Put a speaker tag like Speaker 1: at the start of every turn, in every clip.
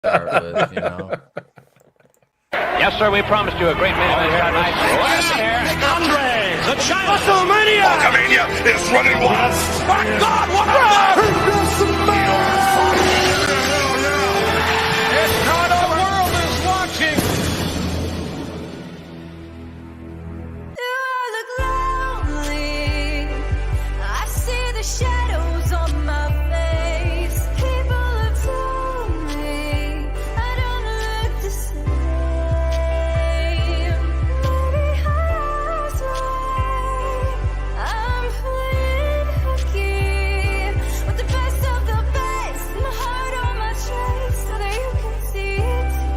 Speaker 1: start with, you know.
Speaker 2: Yes, sir, we promised you a great many minutes tonight. Last here, Andre, the China WrestleMania!
Speaker 3: Hulkamania is running wild.
Speaker 2: My God, what a It's not the world is watching!
Speaker 4: You look lonely. I see the shadows on my face. People have told me I don't look the same. Maybe I was right. I'm playing hooky with the best of the best. My heart on my chest so that you can see it too.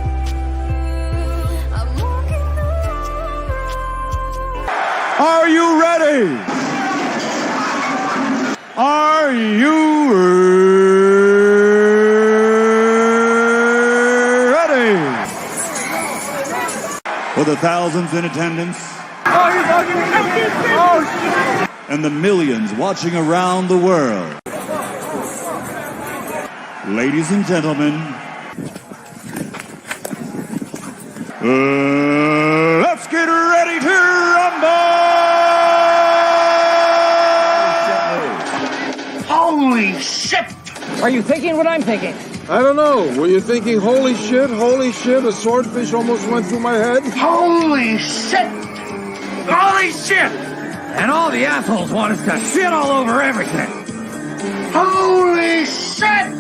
Speaker 4: I'm walking the long road.
Speaker 5: Are you ready? Are you ready? For the thousands in attendance and the millions watching around the world. Ladies and gentlemen, let's get ready to rumble!
Speaker 3: Holy shit!
Speaker 6: Are you thinking what I'm thinking?
Speaker 7: I don't know. Were you thinking, holy shit, a swordfish almost went through my head?
Speaker 3: Holy shit! Holy shit!
Speaker 6: And all the assholes want us to shit all over everything.
Speaker 3: Holy shit!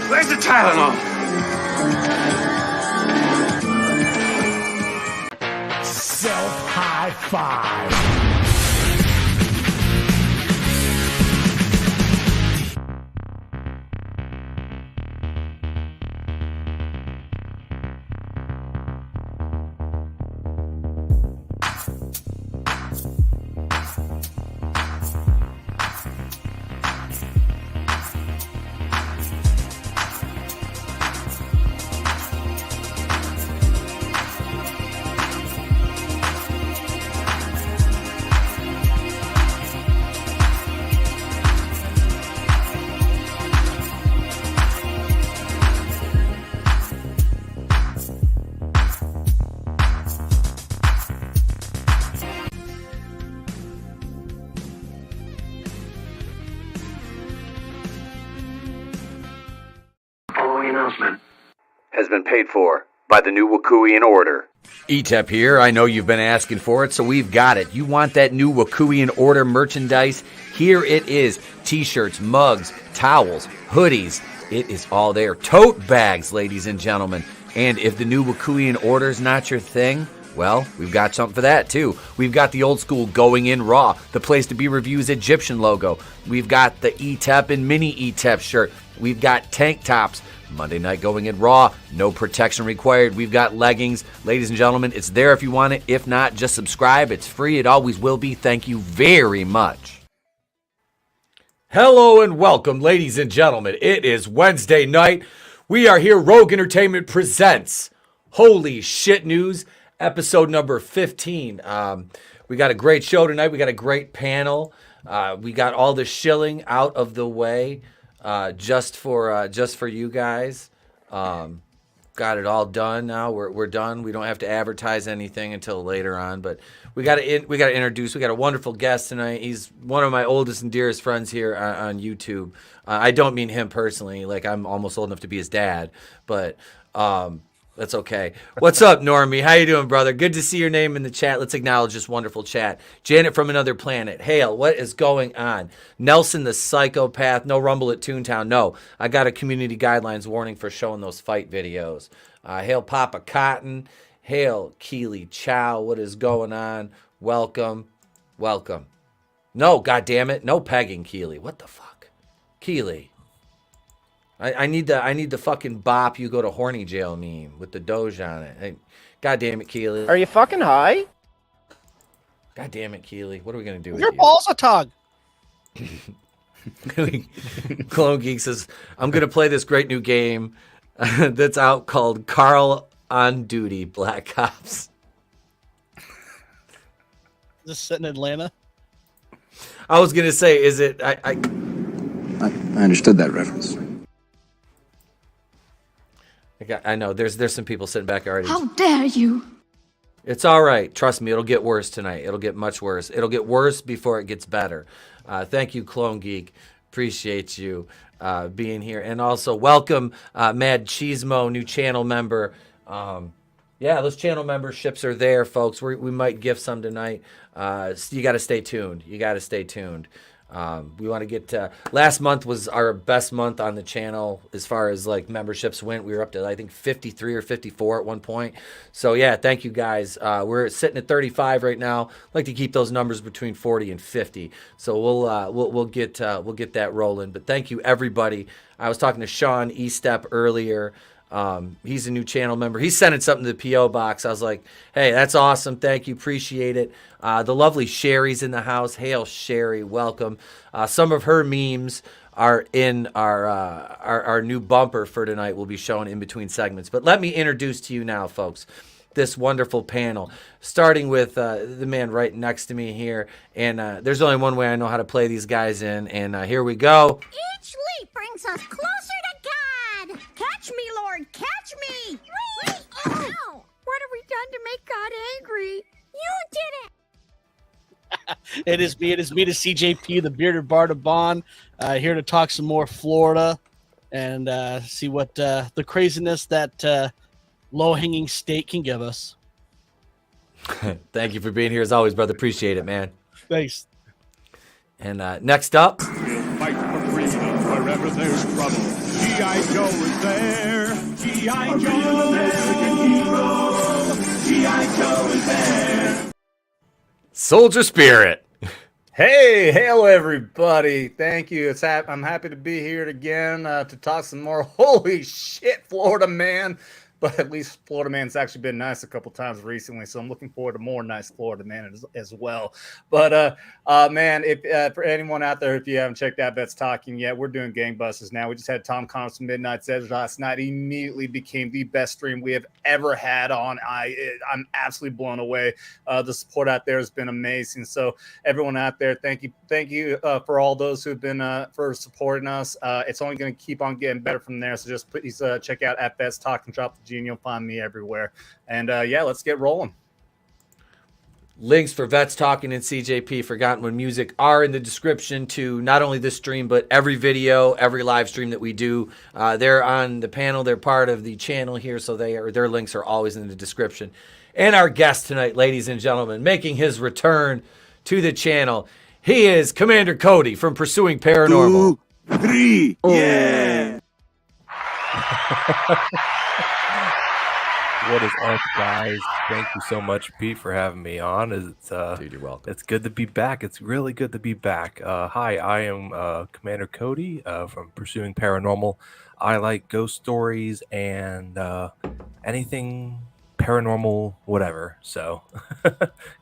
Speaker 3: Where's the Tylenol?
Speaker 6: Self-high five.
Speaker 8: Has been paid for by the new Wakuian Order.
Speaker 1: ETEP here. I know you've been asking for it, so we've got it. You want that new Wakuian Order merchandise? Here it is. T-shirts, mugs, towels, hoodies. It is all there. Tote bags, ladies and gentlemen. And if the new Wakuian Order's not your thing, well, we've got something for that, too. We've got the old school Going In Raw, the Place to Be Reviews Egyptian logo. We've got the ETEP and Mini ETEP shirt. We've got tank tops. Monday night Going In Raw, no protection required. We've got leggings. Ladies and gentlemen, it's there if you want it. If not, just subscribe. It's free. It always will be. Thank you very much. Hello and welcome, ladies and gentlemen. It is Wednesday night. We are here. Rogue Entertainment presents Holy Shit News, episode number 15. We got a great show tonight. We got a great panel. We got all the shilling out of the way. Just for you guys. Got it all done now. We're done. We don't have to advertise anything until later on, but we got to introduce. We got a wonderful guest tonight. He's one of my oldest and dearest friends here on YouTube. I don't mean him personally, like I'm almost old enough to be his dad, but that's okay. What's up, Normie? How you doing, brother? Good to see your name in the chat. Let's acknowledge this wonderful chat. Janet from another planet. Hale, what is going on? Nelson the psychopath. No rumble at Toontown. No, I got a community guidelines warning for showing those fight videos. Hail Papa Cotton. Hail Keely Chow. What is going on? Welcome. Welcome. No, goddammit. No pegging, Keely. What the fuck? Keely. I need the fucking bop you go to horny jail meme with the Doge on it. Hey, God damn it, Keely.
Speaker 6: Are you fucking high?
Speaker 1: God damn it, Keely. What are we gonna do with
Speaker 9: Your
Speaker 1: you?
Speaker 9: balls a tug.
Speaker 1: Clone Geek says, I'm gonna play this great new game that's out called Carl on Duty Black Ops.
Speaker 9: This set in Atlanta.
Speaker 1: I was gonna say, is it?
Speaker 9: I understood that reference.
Speaker 1: I know. There's some people sitting back already.
Speaker 4: How dare you?
Speaker 1: It's all right. Trust me, it'll get worse tonight. It'll get much worse. It'll get worse before it gets better. Thank you, Clone Geek. Appreciate you being here. And also, welcome, Mad Cheesemo, new channel member. Yeah, those channel memberships are there, folks. We might gift some tonight. So you got to stay tuned. We want to get last month was our best month on the channel as far as like memberships went. We were up to I think 53 or 54 at one point. So yeah, thank you guys. We're sitting at 35 right now. I'd like to keep those numbers between 40 and 50. So we'll get that rolling. But thank you everybody. I was talking to Sean Estep earlier. He's a new channel member. He's sending something to the P.O. box. I was like, hey, that's awesome. Thank you. Appreciate it. The lovely Sherry's in the house. Hail, Sherry. Welcome. Some of her memes are in our new bumper for tonight. We'll be showing in between segments. But let me introduce to you now, folks, this wonderful panel, starting with the man right next to me here. And there's only one way I know how to play these guys in. And here we go.
Speaker 10: Each leap brings us closer to God. Catch me, Lord, catch me. Wait. Oh. What have we done to make God angry? You did it.
Speaker 11: It is me, the CJP, the bearded Bardabon, here to talk some more Florida and see what the craziness that low-hanging state can give us.
Speaker 1: Thank you for being here as always, brother. Appreciate it, man.
Speaker 11: Thanks.
Speaker 1: And next up,
Speaker 5: We'll fight for freedom wherever there's trouble. G.I. Joe is there. G.I. Joe, American hero. G.I. Joe is there.
Speaker 1: Soldier Spirit.
Speaker 12: Hey, hello everybody. Thank you. I'm happy to be here again to talk some more. Holy shit, Florida man. But at least Florida man's actually been nice a couple times recently, so I'm looking forward to more nice Florida man as well. But man, if for anyone out there, if you haven't checked out Vets Talking yet, we're doing gangbusters now. We just had Tom Connors from Midnight Edge last night. He immediately became the best stream we have ever had on. I'm absolutely blown away. The support out there has been amazing. So everyone out there, thank you for all those who've been for supporting us. It's only going to keep on getting better from there. So just please check out at Vets Talking, drop the G, and you'll find me everywhere. And yeah, let's get rolling.
Speaker 1: Links for Vets Talking and CJP-Forgotton One music are in the description to not only this stream, but every video, every live stream that we do. They're on the panel. They're part of the channel here, so their links are always in the description. And our guest tonight, ladies and gentlemen, making his return to the channel, he is Commander Cody from Pursuing Paranormal.
Speaker 5: 2, 3, yeah!
Speaker 13: What is up, guys? Thank you so much, Pete, for having me on.
Speaker 1: Dude, you're welcome.
Speaker 13: It's good to be back. It's really good to be back. Hi, I am Commander Cody from Pursuing Paranormal. I like ghost stories and anything paranormal, whatever. So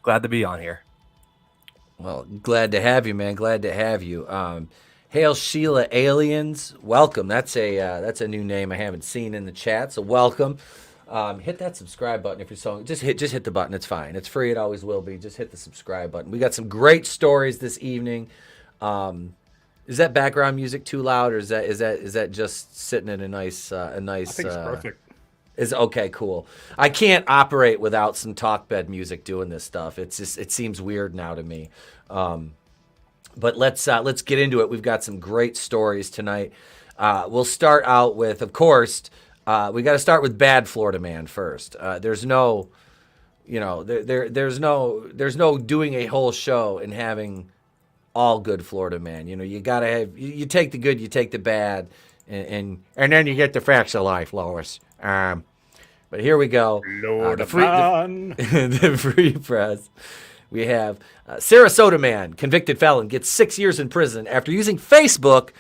Speaker 13: glad to be on here.
Speaker 1: Well, glad to have you, man. Glad to have you. Hail Sheila Aliens. Welcome. That's a new name I haven't seen in the chat, so welcome. Hit that subscribe button if you're so. Just hit the button. It's fine. It's free. It always will be. Just hit the subscribe button. We got some great stories this evening. Is that background music too loud, or is that just sitting in a nice? I think
Speaker 12: it's perfect.
Speaker 1: Is okay, cool. I can't operate without some talk bed music doing this stuff. It seems weird now to me. But let's get into it. We've got some great stories tonight. We'll start out with, of course. We got to start with bad Florida man first. There's no doing a whole show and having all good Florida man. You know, you got to have, you take the good, you take the bad, and then you get the facts of life, Lois. But here we go.
Speaker 12: Lord
Speaker 1: the free press. We have Sarasota man, convicted felon, gets 6 years in prison after using Facebook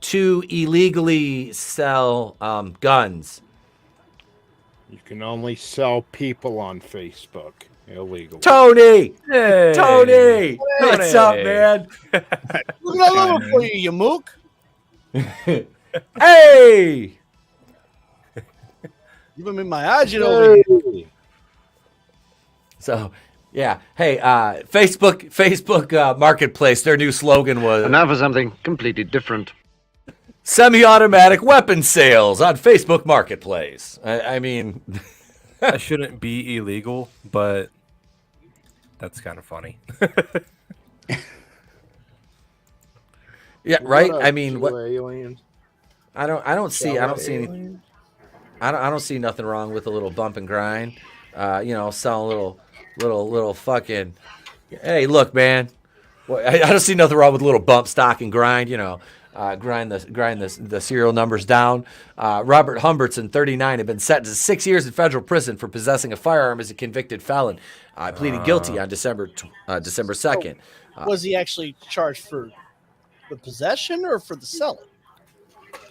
Speaker 1: to illegally sell guns.
Speaker 14: You can only sell people on Facebook illegally.
Speaker 1: Tony!
Speaker 11: Hey.
Speaker 1: Tony! What's up, man?
Speaker 11: Look at that little for you, you mook.
Speaker 1: Hey!
Speaker 11: Give him in my agent over here.
Speaker 1: So, Yeah. Hey, Facebook Marketplace, their new slogan was...
Speaker 9: And now for something completely different.
Speaker 1: Semi-automatic weapon sales on Facebook Marketplace. I mean...
Speaker 13: That shouldn't be illegal, but that's kind of funny.
Speaker 1: Yeah, right?
Speaker 14: What
Speaker 1: I
Speaker 14: up,
Speaker 1: mean,
Speaker 14: two
Speaker 1: what...
Speaker 14: aliens?
Speaker 1: I don't see
Speaker 14: Aliens?
Speaker 1: I don't see nothing wrong with a little bump and grind. Sell a little fucking. Hey, look, man. I don't see nothing wrong with a little bump, stock, and grind. Grind the serial numbers down. Robert Humbertson, 39, had been sentenced to 6 years in federal prison for possessing a firearm as a convicted felon. Pleaded guilty on December 2nd.
Speaker 11: Was he actually charged for the possession or for the selling?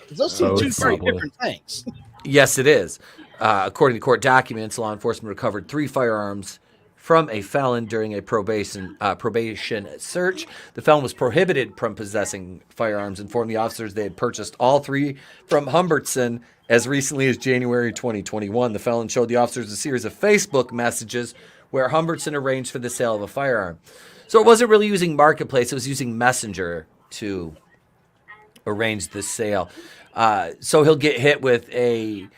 Speaker 11: 'Cause those seem two very different things.
Speaker 1: Yes, it is. According to court documents, law enforcement recovered 3 firearms from a felon during a probation search. The felon was prohibited from possessing firearms, informed the officers they had purchased all 3 from Humbertson as recently as January 2021. The felon showed the officers a series of Facebook messages where Humbertson arranged for the sale of a firearm. So it wasn't really using Marketplace, it was using Messenger to arrange the sale. So he'll get hit with a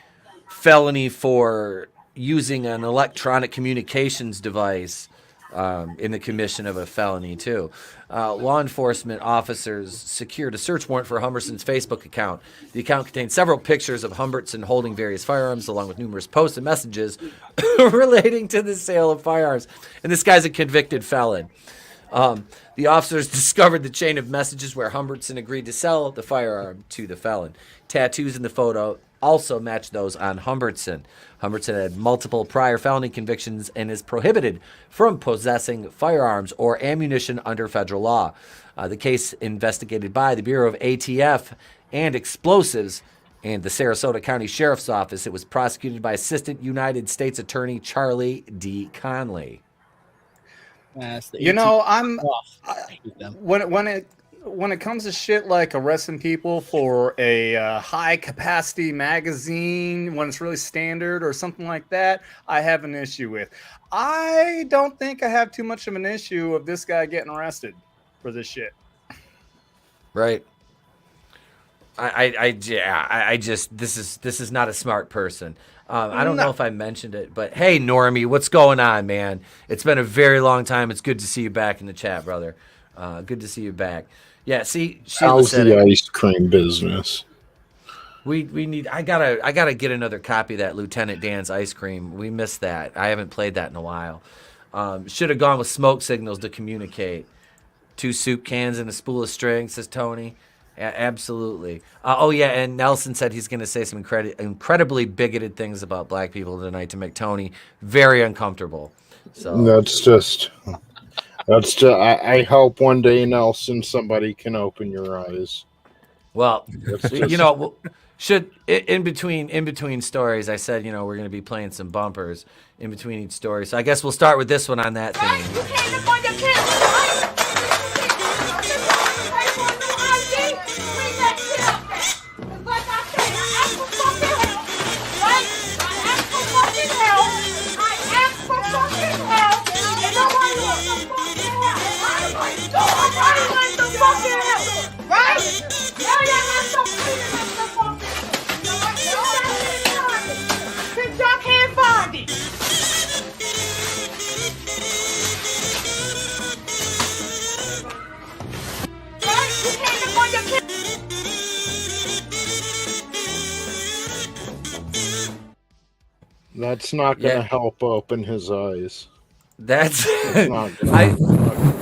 Speaker 1: felony for using an electronic communications device in the commission of a felony, too. Law enforcement officers secured a search warrant for Humberson's Facebook account. The account contained several pictures of Humbertson holding various firearms, along with numerous posts and messages relating to the sale of firearms. And this guy's a convicted felon. The officers discovered the chain of messages where Humbertson agreed to sell the firearm to the felon. Tattoos in the photo also match those on Humbertson. Humbertson had multiple prior felony convictions and is prohibited from possessing firearms or ammunition under federal law. The case investigated by the Bureau of ATF and Explosives and the Sarasota County Sheriff's Office. It was prosecuted by Assistant United States Attorney Charlie D. Conley.
Speaker 12: When it comes to shit like arresting people for a high capacity magazine, when it's really standard or something like that, I have an issue with. I don't think I have too much of an issue of this guy getting arrested for this shit.
Speaker 1: Right. This is not a smart person. I don't know if I mentioned it, but hey, Normie, what's going on, man? It's been a very long time. It's good to see you back in the chat, brother. Good to see you back. Yeah, see,
Speaker 14: how's the ice cream business?
Speaker 1: We need. I gotta get another copy of that Lieutenant Dan's ice cream. We missed that. I haven't played that in a while. Should have gone with smoke signals to communicate. 2 soup cans and a spool of string, says Tony. Absolutely. Oh, yeah, and Nelson said he's going to say some incredibly bigoted things about black people tonight to make Tony very uncomfortable. So
Speaker 14: That's just I hope one day, Nelson, somebody can open your eyes.
Speaker 1: Well, in between stories, I said, we're going to be playing some bumpers in between each story. So I guess we'll start with this one on that thing.
Speaker 14: That's not going to help open his eyes.
Speaker 1: That's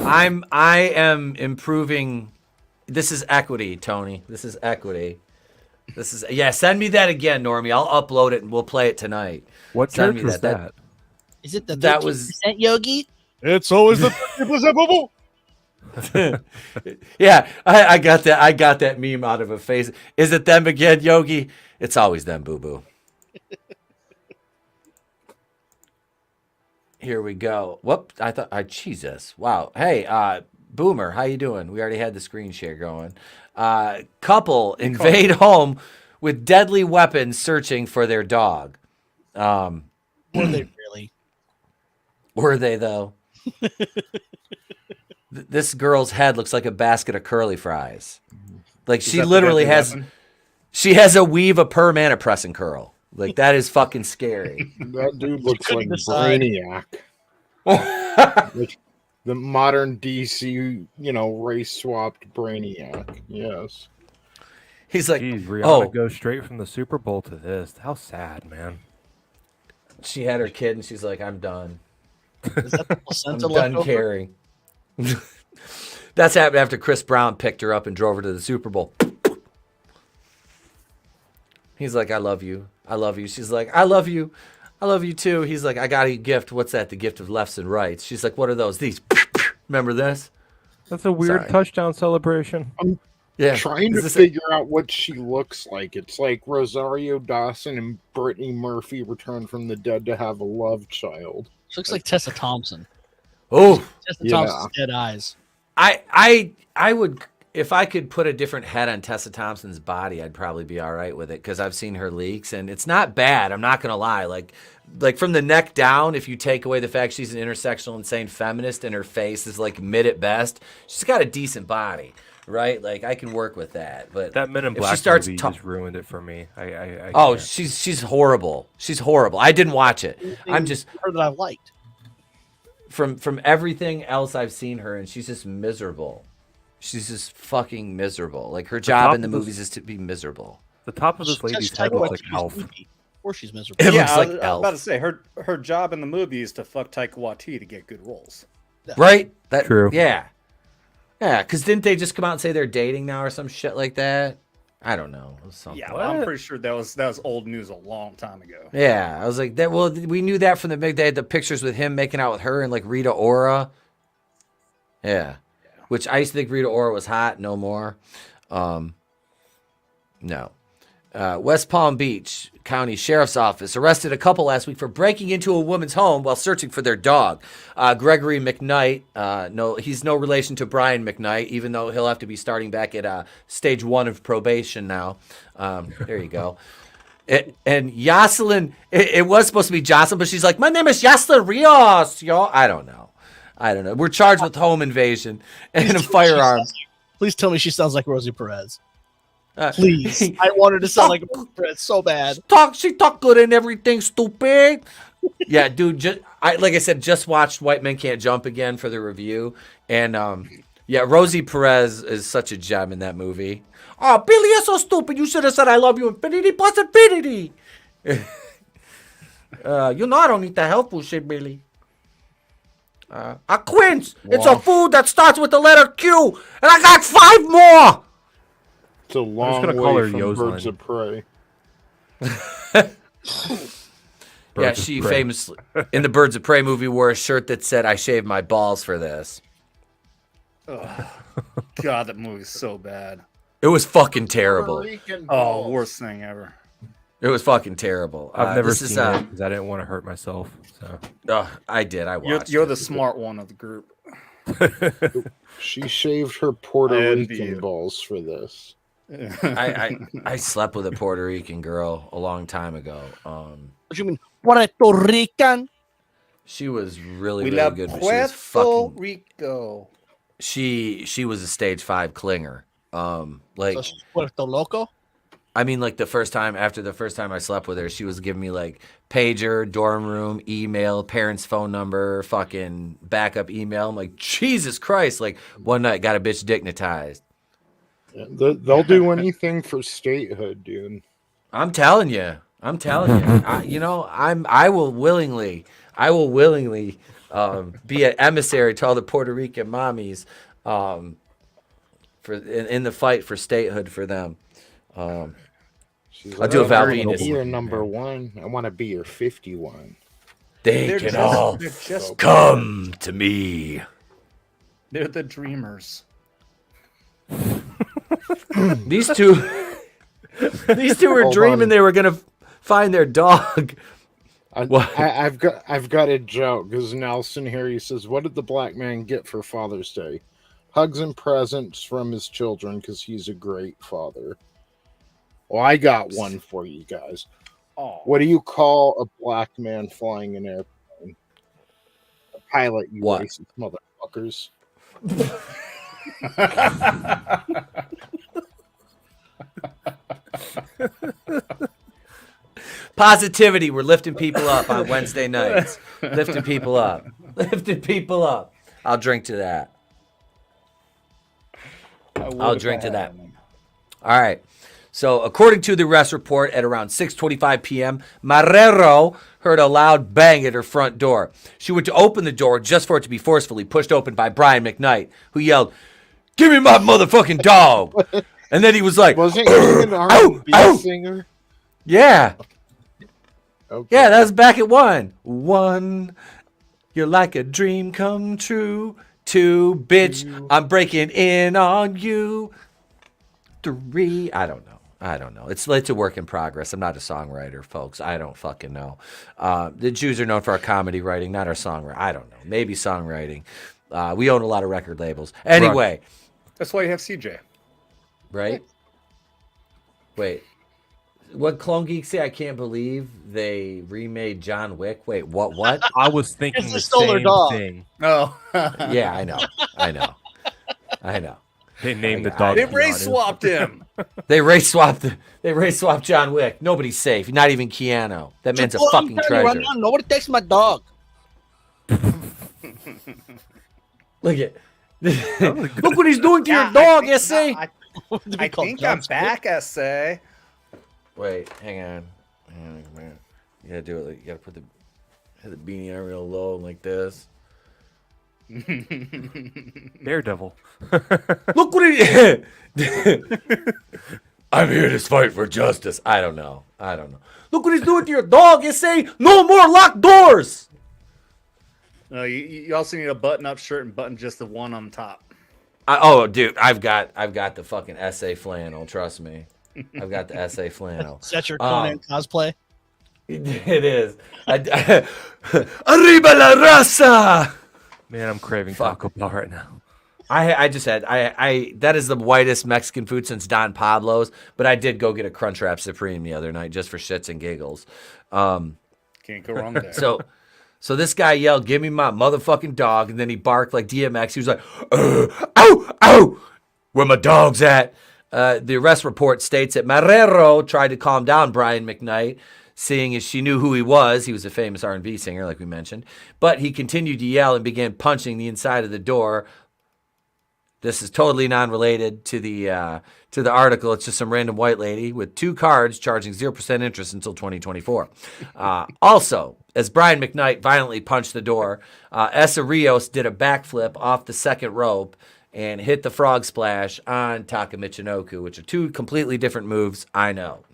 Speaker 1: I am improving. This is equity, Tony. This is equity. Send me that again, Normie. I'll upload it and we'll play it tonight.
Speaker 13: What church was that?
Speaker 11: Is it the
Speaker 1: 30%
Speaker 11: Yogi?
Speaker 5: It's always the 30% bubble.
Speaker 1: Yeah, I got that. I got that meme out of a face. Is it them again, Yogi? It's always them, boo boo. Here we go. Whoop! Jesus. Wow. Hey, Boomer, how you doing? We already had the screen share going. Couple invade home with deadly weapons, searching for their dog.
Speaker 11: Were they really?
Speaker 1: Were they though? This girl's head looks like a basket of curly fries. Like
Speaker 12: Is
Speaker 1: she
Speaker 12: that the
Speaker 1: literally
Speaker 12: deadly
Speaker 1: has,
Speaker 12: weapon?
Speaker 1: she has a weave, a perm, and a press and curl. Like that is fucking scary.
Speaker 14: That dude looks like
Speaker 11: couldn't decide.
Speaker 14: Brainiac. Like the modern DC, race swapped Brainiac. Yes.
Speaker 1: He's like,
Speaker 13: Jeez, Rihanna
Speaker 1: oh,
Speaker 13: goes straight from the Super Bowl to this. How sad, man.
Speaker 1: she had her kid and she's like, I'm done.
Speaker 11: Is that the
Speaker 1: I'm
Speaker 11: placenta
Speaker 1: done
Speaker 11: left over?
Speaker 1: caring. That's happened after Chris Brown picked her up and drove her to the Super Bowl. He's like, I love you. I love you. She's like, I love you. I love you too. He's like, I got a gift. What's that? The gift of lefts and rights. She's like, what are those? These. Remember this?
Speaker 13: That's a weird
Speaker 1: Sorry.
Speaker 13: touchdown celebration.
Speaker 14: I'm
Speaker 1: Yeah.
Speaker 14: trying to figure out what she looks like. It's like Rosario Dawson and Brittany Murphy returned from the dead to have a love child.
Speaker 11: She looks like Tessa Thompson.
Speaker 1: Oh,
Speaker 11: Tessa Thompson's dead eyes.
Speaker 1: I would, if I could put a different head on Tessa Thompson's body, I'd probably be all right with it because I've seen her leaks and it's not bad. I'm not gonna lie. Like from the neck down, if you take away the fact she's an intersectional insane feminist and her face is like mid at best, she's got a decent body, right? Like I can work with that. But
Speaker 13: That Men in
Speaker 1: if
Speaker 13: Black
Speaker 1: she starts
Speaker 13: movie
Speaker 1: ta-
Speaker 13: just ruined it for me. I
Speaker 1: oh,
Speaker 13: can't.
Speaker 1: she's horrible. She's horrible. I didn't watch it. I'm just
Speaker 11: her that I liked.
Speaker 1: from everything else I've seen her, and she's just miserable. She's just fucking miserable. Like her job
Speaker 13: top
Speaker 1: in the
Speaker 13: of this-
Speaker 1: movies is to be miserable.
Speaker 13: The top of this lady's
Speaker 11: Just
Speaker 13: head
Speaker 11: Taika
Speaker 13: looks like
Speaker 11: Waititi's
Speaker 13: Elf.
Speaker 11: movie, or she's miserable.
Speaker 1: It
Speaker 12: Yeah,
Speaker 1: looks
Speaker 12: I
Speaker 1: like
Speaker 12: was
Speaker 1: Elf.
Speaker 12: about to say her job in the movie is to fuck Taika Waititi to get good roles.
Speaker 1: Right? That
Speaker 13: True.
Speaker 1: Yeah. Yeah, because didn't they just come out and say they're dating now or some shit like that? I don't know. It was something.
Speaker 12: Yeah, well, I'm pretty sure that was old news a long time ago.
Speaker 1: Yeah, I was like that. Well, we knew that from they had the pictures with him making out with her and like Rita Ora. Yeah, which I used to think Rita Ora was hot. No more. No. West Palm Beach County Sheriff's Office arrested a couple last week for breaking into a woman's home while searching for their dog. Gregory McKnight, he's no relation to Brian McKnight, even though he'll have to be starting back at stage 1 of probation now. There you go. And Jocelyn, it was supposed to be Jocelyn, but she's like, my name is Jocelyn Rios, y'all. I don't know. We're charged with home invasion and a firearm.
Speaker 11: Please tell me she sounds like Rosie Perez. Please. I want her to sound like Rosie Perez so bad.
Speaker 1: She talk good and everything, stupid. Yeah, dude, like I said, just watched White Men Can't Jump again for the review. And yeah, Rosie Perez is such a gem in that movie. Oh, Billy, you're so stupid. You should have said I love you infinity plus infinity. I don't need the helpful shit, Billy. A quince. It's a food that starts with the letter Q. And I got 5 more.
Speaker 14: It's a long
Speaker 13: gonna call her
Speaker 14: way from
Speaker 13: Yoselin.
Speaker 14: Birds of Prey.
Speaker 1: Yeah,
Speaker 13: Birds of
Speaker 1: she
Speaker 13: Prey.
Speaker 1: famously, in the Birds of Prey movie, wore a shirt that said, I shaved my balls for this.
Speaker 12: Ugh. God, that movie's so bad.
Speaker 1: It was fucking terrible.
Speaker 12: Oh, worst thing ever.
Speaker 1: It was fucking terrible.
Speaker 13: I've never
Speaker 1: this
Speaker 13: seen
Speaker 1: is,
Speaker 13: it because I didn't want to hurt myself. So
Speaker 1: I did. I watched
Speaker 12: You're
Speaker 1: it.
Speaker 12: the smart one of the group.
Speaker 14: She shaved her Puerto
Speaker 12: I envy
Speaker 14: Rican
Speaker 12: you.
Speaker 14: balls for this.
Speaker 1: I slept with a Puerto Rican girl a long time ago.
Speaker 11: What you mean, Puerto Rican?
Speaker 1: She was really,
Speaker 12: We
Speaker 1: really
Speaker 12: love
Speaker 1: good. But she
Speaker 12: Puerto
Speaker 1: was fucking.
Speaker 12: Rico.
Speaker 1: She was a stage 5 clinger. Like
Speaker 11: So she's Puerto Loco?
Speaker 1: I mean, like after the first time I slept with her, she was giving me like pager, dorm room, email, parents' phone number, fucking backup email. I'm like, Jesus Christ! Like one night, got a bitch dignitized.
Speaker 14: Yeah, they'll do anything for statehood, dude.
Speaker 1: I'm telling you. I will willingly be an emissary to all the Puerto Rican mommies for in the fight for statehood for them. I'll do a Val
Speaker 14: I wanna
Speaker 1: Venus.
Speaker 14: be your number 1. I want to be your 51.
Speaker 1: They can all come to me.
Speaker 12: They're the dreamers.
Speaker 1: These two were
Speaker 14: Hold
Speaker 1: dreaming
Speaker 14: on.
Speaker 1: they were gonna find their dog.
Speaker 14: I've got a joke because Nelson here, he says, what did the black man get for Father's Day? Hugs and presents from his children because he's a great father. Well, I got one for you guys.
Speaker 12: Oh,
Speaker 14: What do you call a black man flying an airplane? A pilot, you
Speaker 1: What?
Speaker 14: racist motherfuckers.
Speaker 1: Positivity. We're lifting people up on Wednesday nights. Lifting people up. Lifting people up. I'll drink to that. I'll drink to that. All right. So, according to the arrest report, at around 6:25 p.m., Marrero heard a loud bang at her front door. She went to open the door just for it to be forcefully pushed open by Brian McKnight, who yelled, "Give me my motherfucking dog!" And then he was like,
Speaker 14: Wasn't he an R&B singer?
Speaker 1: Yeah.
Speaker 14: Okay.
Speaker 1: Yeah, that was back at 1. You're like a dream come true. 2, bitch, I'm breaking in on you. 3, I don't know. It's a work in progress. I'm not a songwriter, folks. I don't fucking know. The Jews are known for our comedy writing, not our songwriting. I don't know. Maybe songwriting. We own a lot of record labels. Anyway.
Speaker 12: That's why you have CJ.
Speaker 1: Right? Wait. What Clone Geek say? I can't believe they remade John Wick. Wait, what?
Speaker 13: I was thinking the
Speaker 11: stole her
Speaker 13: same
Speaker 11: dog.
Speaker 13: thing.
Speaker 12: Oh.
Speaker 1: Yeah, I know.
Speaker 13: They named the dog.
Speaker 12: They race swapped him.
Speaker 1: They race swapped John Wick. Nobody's safe. Not even Keanu. That man's a fucking treasure.
Speaker 11: Right now, nobody takes my dog.
Speaker 1: Look at look what he's doing to your dog, S.A.
Speaker 12: I think I'm back, S.A.
Speaker 1: Wait, hang on, man. You gotta do it. Like, you gotta put the beanie on real low like this.
Speaker 13: Daredevil.
Speaker 1: Look what he. I'm here to fight for justice. I don't know. Look what he's doing to your dog. S.A. No more locked doors.
Speaker 12: No, you also need a button-up shirt and button just the one on top.
Speaker 1: Dude, I've got the fucking S.A. flannel. Trust me. I've got the S.A. flannel.
Speaker 11: Is that your Conan cosplay?
Speaker 1: It is. Arriba la raza!
Speaker 13: Man, I'm craving Taco Bell right now.
Speaker 1: I just had that is the whitest Mexican food since Don Pablo's, but I did go get a Crunchwrap Supreme the other night just for shits and giggles.
Speaker 12: Can't go wrong there.
Speaker 1: So this guy yelled, "Give me my motherfucking dog," and then he barked like DMX. He was like, "Ow, ow, where my dog's at?" The arrest report states that Marrero tried to calm down Brian McKnight, seeing as she knew who he was. He was a famous R&B singer, like we mentioned. But he continued to yell and began punching the inside of the door. This is totally non-related to the article. It's just some random white lady with 2 cards charging 0% interest until 2024. Also, as Brian McKnight violently punched the door, Essa Rios did a backflip off the second rope and hit the frog splash on Taka Michinoku, which are 2 completely different moves. I know.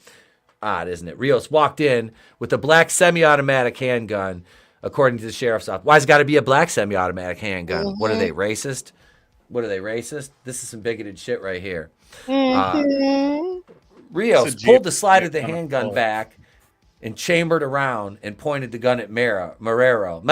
Speaker 1: Odd, isn't it? Rios walked in with a black semi-automatic handgun, according to the sheriff's office. Why's it got to be a black semi-automatic handgun? Mm-hmm. What are they, racist? This is some bigoted shit right here. Rios pulled the slide of the handgun back and chambered around and pointed the gun at Marrero.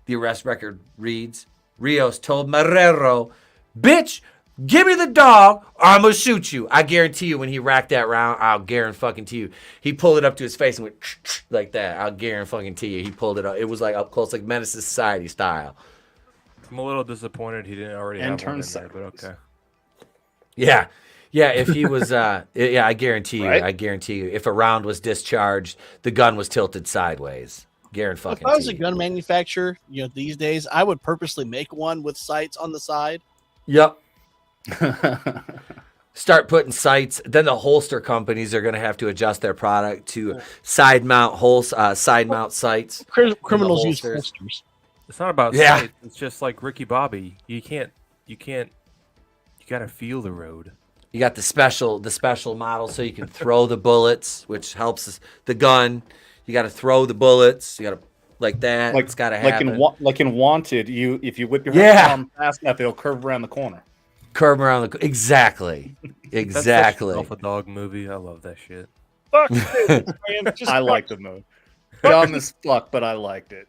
Speaker 1: The arrest record reads, Rios told Marrero, "Bitch, give me the dog or I'm going to shoot you." I guarantee you when he racked that round, I'll guarantee you. He pulled it up to his face and went like that. I'll guarantee you. He pulled it up. It was like up close, like Menace to Society style.
Speaker 13: I'm a little disappointed he didn't already have one in there, but okay.
Speaker 1: Yeah. Yeah, if he was, I guarantee you,
Speaker 12: Right?
Speaker 1: I guarantee you, if a round was discharged, the gun was tilted sideways.
Speaker 11: If I was a gun manufacturer, these days, I would purposely make one with sights on the side.
Speaker 1: Yep. Start putting sights. Then the holster companies are going to have to adjust their product to side mount sights.
Speaker 11: Criminals use holsters.
Speaker 13: It's not about sight. It's just like Ricky Bobby. You gotta feel the road.
Speaker 1: You got the special model so you can throw the bullets, which helps the gun. You got to throw the bullets. You got to like that. It's got to happen.
Speaker 12: Like in Wanted, if you whip your arm fast enough, it'll curve around the corner.
Speaker 1: Exactly.
Speaker 13: That's such an Alpha Dog movie. I love that shit.
Speaker 11: Fuck this, man.
Speaker 12: I like the movie. Dumb as fuck, but I liked it.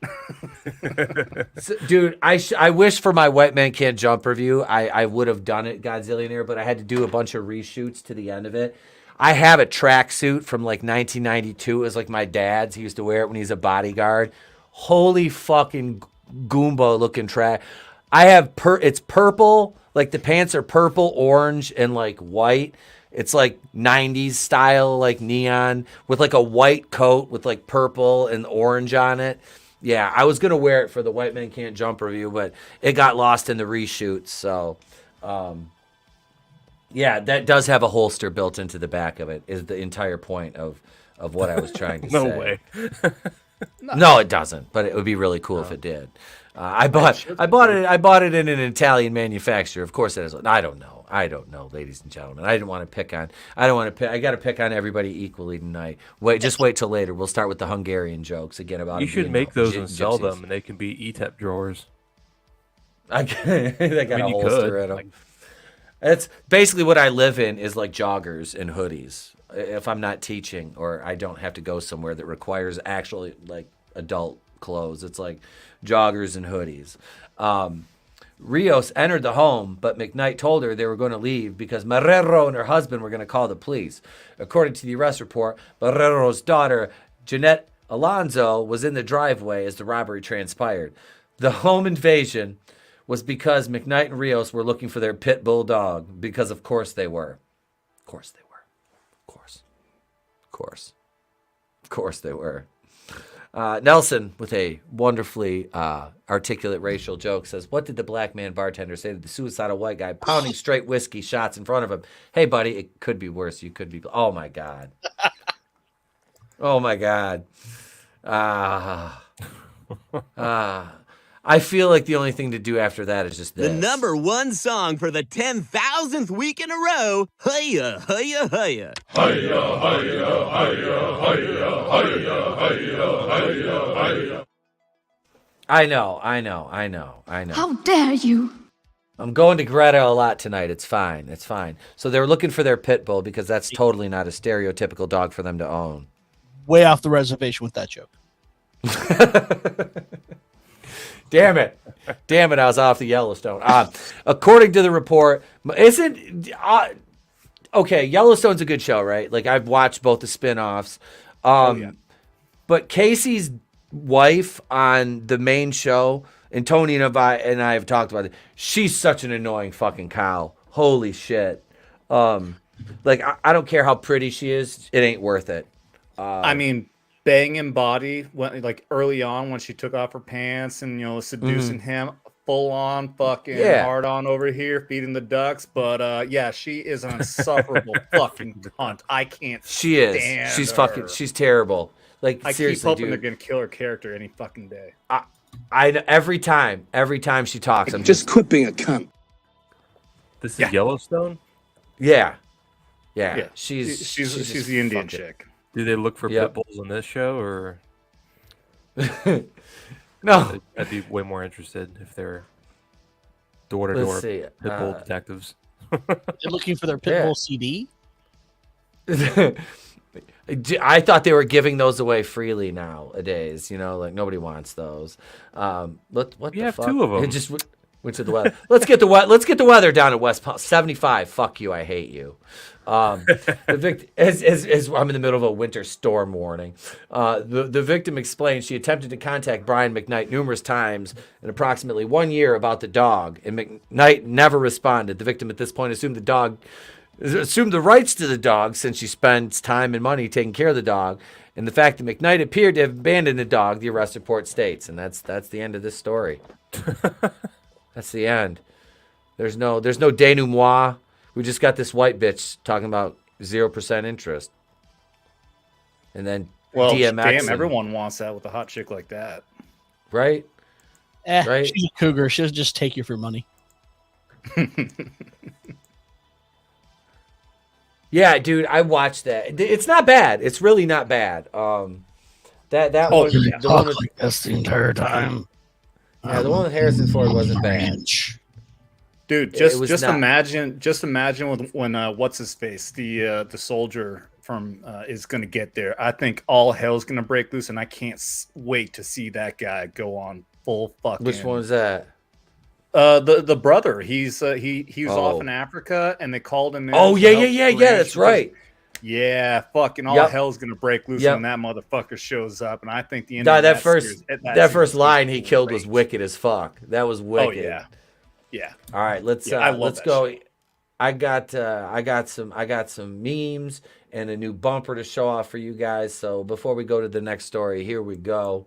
Speaker 1: Dude, I wish for my White Man Can't Jump review, I would have done it, Godzillionaire, but I had to do a bunch of reshoots to the end of it. I have a tracksuit from like 1992. It was like my dad's. He used to wear it when he was a bodyguard. Holy fucking Goomba looking track. I have it's purple, like the pants are purple, orange, and like white. It's like 90s style, like neon, with like a white coat with like purple and orange on it. Yeah, I was gonna wear it for the White Men Can't Jump review, but it got lost in the reshoots. So, yeah, that does have a holster built into the back of it. Is the entire point of what I was trying to say.
Speaker 13: No way.
Speaker 1: No, it doesn't. But it would be really cool if it did. I bought it in an Italian manufacturer. Of course, it is. I don't know, ladies and gentlemen. I didn't want to pick on. I don't want to pick. I got to pick on everybody equally tonight. Just wait till later. We'll start with the Hungarian jokes again about.
Speaker 13: You should make those and sell them, and they can be ETEP drawers.
Speaker 1: They got a holster in them. It's basically what I live in is like joggers and hoodies. If I'm not teaching or I don't have to go somewhere that requires actually like adult clothes, it's like joggers and hoodies. Rios entered the home, but McKnight told her they were going to leave because Marrero and her husband were going to call the police. According to the arrest report, Marrero's daughter, Jeanette Alonzo, was in the driveway as the robbery transpired. The home invasion was because McKnight and Rios were looking for their pit bull dog, because of course they were. Of course they were. Of course they were. Nelson, with a wonderfully articulate racial joke, says, what did the black man bartender say to the suicidal white guy pounding straight whiskey shots in front of him? Hey, buddy, it could be worse. You could be... Oh, my God. Oh, my God. I feel like the only thing to do after that is just this.
Speaker 15: The number one song for the 10,000th week in a row. Hiya, hiya, hiya.
Speaker 5: Hiya, hiya, hiya, hiya, hiya, hiya, hiya, hiya.
Speaker 1: I know.
Speaker 10: How dare you?
Speaker 1: I'm going to Greta a lot tonight. It's fine. So they're looking for their pit bull because that's totally not a stereotypical dog for them to own.
Speaker 11: Way off the reservation with that joke.
Speaker 1: Damn it. I was off the Yellowstone. According to the report, okay, Yellowstone's a good show, right? Like, I've watched both the spinoffs. But Casey's wife on the main show, and Tony and I have talked about it, she's such an annoying fucking cow. Holy shit. Like, I don't care how pretty she is. It ain't worth it.
Speaker 12: I mean, banging body, when, like early on when she took off her pants and, you know, seducing him, full on fucking hard on over here, feeding the ducks. But yeah, she is an insufferable fucking cunt. I can't.
Speaker 1: She is. She's
Speaker 12: her.
Speaker 1: fucking. She's terrible. Like,
Speaker 12: I
Speaker 1: seriously,
Speaker 12: keep hoping
Speaker 1: dude.
Speaker 12: they're gonna kill her character any fucking day.
Speaker 1: I every time she talks, I'm
Speaker 6: Just quit being a cunt.
Speaker 13: This is Yellowstone?
Speaker 1: Yeah.
Speaker 12: She's the Indian chick.
Speaker 13: Do they look for pit bulls in this show, or
Speaker 1: no?
Speaker 13: I'd be way more interested if they're door-to-door pit bull detectives.
Speaker 11: They're looking for their pit bull CD.
Speaker 1: I thought they were giving those away freely nowadays. You know, like nobody wants those. What
Speaker 13: You
Speaker 1: the
Speaker 13: have
Speaker 1: fuck?
Speaker 13: 2 of them.
Speaker 1: It just went to the weather. Let's get the weather down at West Palm. 75. Fuck you. I hate you. As I'm in the middle of a winter storm warning. The victim explained she attempted to contact Brian McKnight numerous times in approximately 1 year about the dog, and McKnight never responded. The victim at this point assumed the rights to the dog since she spends time and money taking care of the dog, and the fact that McKnight appeared to have abandoned the dog, the arrest report states, and that's the end of this story. That's the end. There's no denouement. We just got this white bitch talking about 0% interest. And then DMX.
Speaker 12: Damn, everyone wants that with a hot chick like that.
Speaker 1: Right? Right?
Speaker 11: She's a cougar. She'll just take you for money.
Speaker 1: Yeah, dude, I watched that. It's not bad. It's really not bad. That one, the one with,
Speaker 11: that's the entire time.
Speaker 1: Yeah, the one with Harrison Ford wasn't bad.
Speaker 12: Dude, just imagine when what's his face, the soldier from is gonna get there. I think all hell's gonna break loose, and I can't wait to see that guy go on full fucking.
Speaker 1: Which one is that?
Speaker 12: The brother. He was off in Africa, and they called him in.
Speaker 1: Oh yeah. That's right.
Speaker 12: Yeah, fucking all
Speaker 1: Yep.
Speaker 12: hell's gonna break loose
Speaker 1: Yep.
Speaker 12: when that motherfucker shows up, and I think the end
Speaker 1: Nah,
Speaker 12: of
Speaker 1: that first
Speaker 12: series,
Speaker 1: that first
Speaker 12: series
Speaker 1: line
Speaker 12: was
Speaker 1: he killed was
Speaker 12: great.
Speaker 1: wicked as fuck. That was wicked.
Speaker 12: Oh yeah, yeah.
Speaker 1: All right, let's
Speaker 12: Yeah, I love
Speaker 1: let's
Speaker 12: that
Speaker 1: go.
Speaker 12: shit.
Speaker 1: I got some memes and a new bumper to show off for you guys. So before we go to the next story, here we go.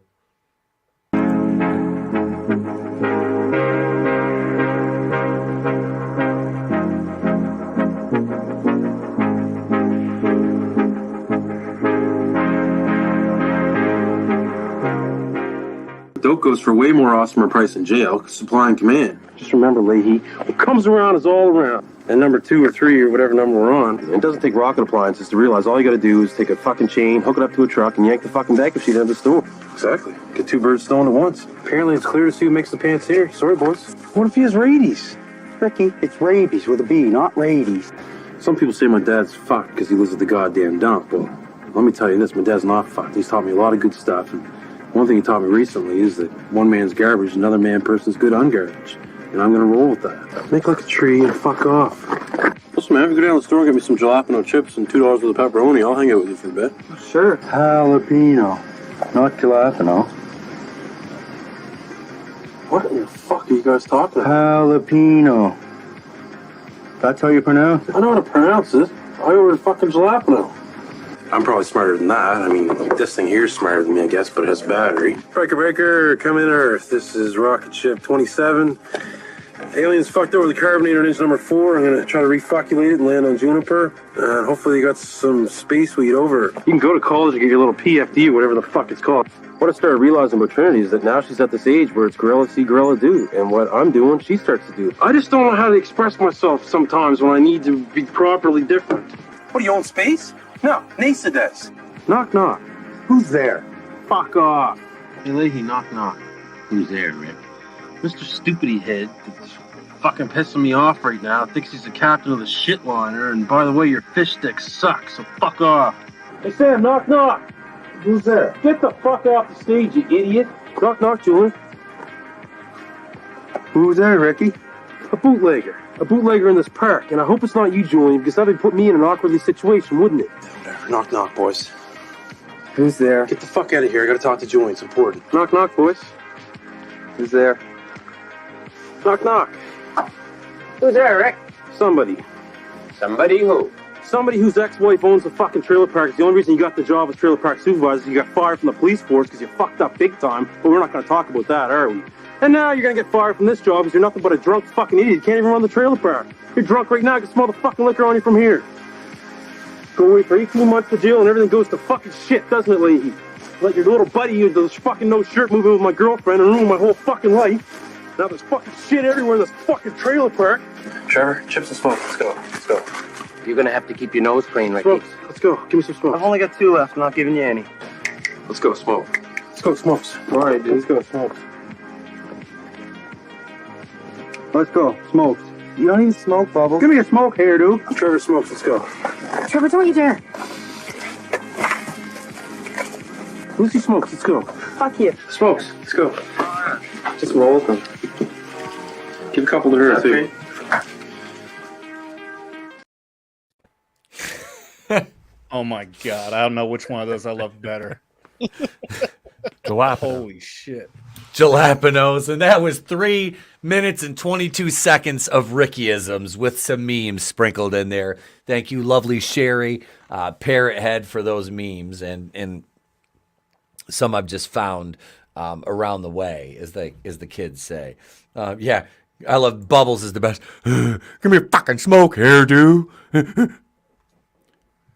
Speaker 7: Dope goes for way more awesomer price in jail. Supply and command. Just remember, Leahy, what comes around is all around. And number 2 or 3 or whatever number we're on, it doesn't take rocket appliances to realize all you got to do is take a fucking chain, hook it up to a truck, and yank the fucking backup sheet out of the store. Exactly. Get 2 birds stoned at once. Apparently, it's clear to see who makes the pants here. Sorry, boys. What if he has rabies?
Speaker 6: Ricky, it's rabies with a B, not rabies.
Speaker 7: Some people say my dad's fucked because he lives at the goddamn dump. Well, let me tell you this, my dad's not fucked. He's taught me a lot of good stuff. And one thing he taught me recently is that one man's garbage, another person's good ungarbage. And I'm gonna roll with that. Make like a tree and fuck off. Listen, man, if you go down to the store and get me some jalapeno chips and $2 worth of pepperoni, I'll hang out with you for a bit.
Speaker 6: Sure. Jalapeno, not jalapeno.
Speaker 7: What in the fuck are you guys talking about?
Speaker 6: Jalapeno. That's how you pronounce it?
Speaker 7: I know how to pronounce it. I ordered fucking jalapeno. I'm probably smarter than that. I mean, this thing here is smarter than me, I guess, but it has a battery. Breaker, come in Earth. This is rocket ship 27. Aliens fucked over the carbonator on engine number 4. I'm gonna try to refuculate it and land on Juniper. Hopefully you got some space weed over. You can go to college and get your little PFD or whatever the fuck it's called. What I started realizing about Trinity is that now she's at this age where it's gorilla see, gorilla do. And what I'm doing, she starts to do. I just don't know how to express myself sometimes when I need to be properly different. What, do you own space? No, NASA does. Knock, knock. Who's there? Fuck off.
Speaker 6: Hey, Leahy, knock, knock. Who's there, Rick?
Speaker 7: Mr. Stupidity Head that's fucking pissing me off right now thinks he's the captain of the shitliner, and by the way, your fish stick sucks, so fuck off. Hey, Sam, knock, knock. Who's there? Get the fuck off the stage, you idiot. Knock, knock, Julian.
Speaker 6: Who's there, Ricky?
Speaker 7: A bootlegger. A bootlegger in this park, and I hope it's not you, Julian, because that would put me in an awkwardly situation, wouldn't it? Whatever. Knock, knock, boys.
Speaker 6: Who's there?
Speaker 7: Get the fuck out of here. I gotta talk to Julian. It's important. Knock, knock, boys.
Speaker 6: Who's there?
Speaker 7: Knock, knock.
Speaker 6: Who's there, Rick?
Speaker 7: Somebody.
Speaker 6: Somebody who?
Speaker 7: Somebody whose ex-wife owns the fucking trailer park. The only reason you got the job as trailer park supervisor, you got fired from the police force because you fucked up big time. But we're not going to talk about that, are we? And now you're going to get fired from this job because you're nothing but a drunk fucking idiot. You can't even run the trailer park. You're drunk right now. I can smell the fucking liquor on you from here. Go away for 18 months to jail and everything goes to fucking shit, doesn't it, Leahy? Let your little buddy use this fucking no shirt moving with my girlfriend and ruin my whole fucking life. Now there's fucking shit everywhere in this fucking trailer park.
Speaker 6: Trevor, chips and smoke. Let's go. Let's go. You're gonna have to keep your nose clean, Ricky.
Speaker 7: Smokes. Let's go. Give me some smokes.
Speaker 6: I've only got 2 left. I'm not giving you any.
Speaker 7: Let's go, smoke. Let's go, smokes. All right, dude. Let's go, smokes.
Speaker 6: Let's go. Smokes. You don't even smoke, Bubble.
Speaker 7: Give me a smoke here, dude. Trevor smokes. Let's go.
Speaker 6: Trevor, don't you dare.
Speaker 7: Lucy smokes. Let's go.
Speaker 6: Fuck you.
Speaker 7: Smokes. Let's go. Just roll with them. Give a couple to her, too.
Speaker 12: Oh my god, I don't know which one of those I love better.
Speaker 1: Jalapeno.
Speaker 12: Holy shit.
Speaker 1: Jalapenos. And that was 3 minutes and 22 seconds of Rickyisms with some memes sprinkled in there. Thank you, lovely Sherry, Parrot Head, for those memes. And some I've just found around the way, as the kids say. Yeah, I love Bubbles is the best. Give me a fucking smoke here, dude.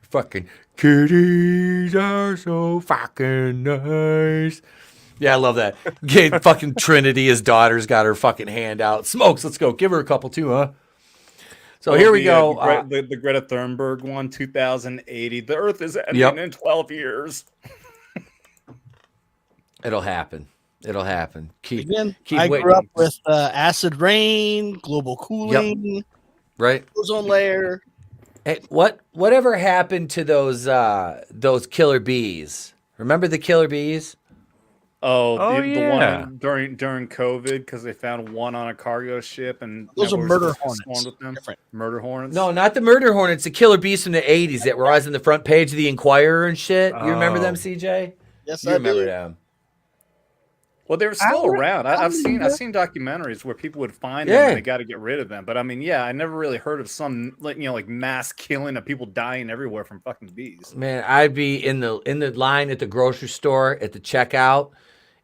Speaker 1: Fucking kitties are so fucking nice. Yeah, I love that. Fucking Trinity, his daughter's got her fucking hand out. Smokes, let's go. Give her a couple too, huh? So here we go.
Speaker 12: The Greta Thunberg one, 2080. The Earth is ending in 12 years.
Speaker 1: It'll happen. It'll happen. Keep
Speaker 11: I
Speaker 1: waiting.
Speaker 11: grew up with acid rain, global cooling,
Speaker 1: right?
Speaker 11: Ozone layer.
Speaker 1: Hey, whatever happened to those killer bees? Remember the killer bees?
Speaker 12: Oh, the
Speaker 13: yeah.
Speaker 12: one during COVID because they found one on a cargo ship and
Speaker 11: Those are
Speaker 12: networks
Speaker 11: murder
Speaker 12: swarmed
Speaker 11: hornets.
Speaker 12: with them.
Speaker 11: Different.
Speaker 12: Murder hornets.
Speaker 1: No, not the murder hornets. The killer bees from the 80s that were always on the front page of the Inquirer and shit. You remember them, CJ?
Speaker 11: Yes,
Speaker 1: You
Speaker 11: I
Speaker 1: remember
Speaker 11: do.
Speaker 1: them.
Speaker 12: Well, they were still around. I've seen documentaries where people would find them and they got to get rid of them. But I mean, yeah, I never really heard of some like mass killing of people dying everywhere from fucking bees.
Speaker 1: Man, I'd be in the line at the grocery store at the checkout,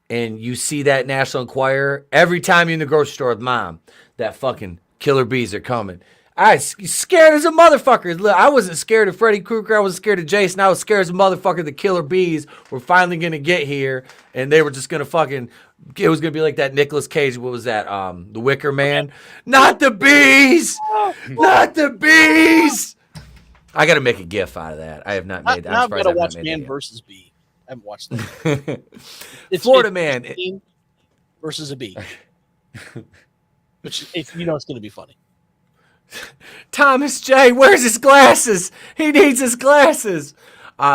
Speaker 1: and you see that National Enquirer every time you're in the grocery store with mom. That fucking killer bees are coming. I was scared as a motherfucker. Look, I wasn't scared of Freddy Krueger. I wasn't scared of Jason. I was scared as a motherfucker. The killer bees were finally gonna get here, and they were just gonna fucking. It was gonna be like that Nicolas Cage. What was that? The Wicker Man. Not the bees. Not the bees. I gotta make a GIF out of that. I have not made that.
Speaker 11: Now I've got to watch Man vs. Bee. I haven't watched that. It's
Speaker 1: Florida Man
Speaker 11: versus a bee. Which it's going to be funny.
Speaker 1: Thomas J. Where's his glasses? He needs his glasses.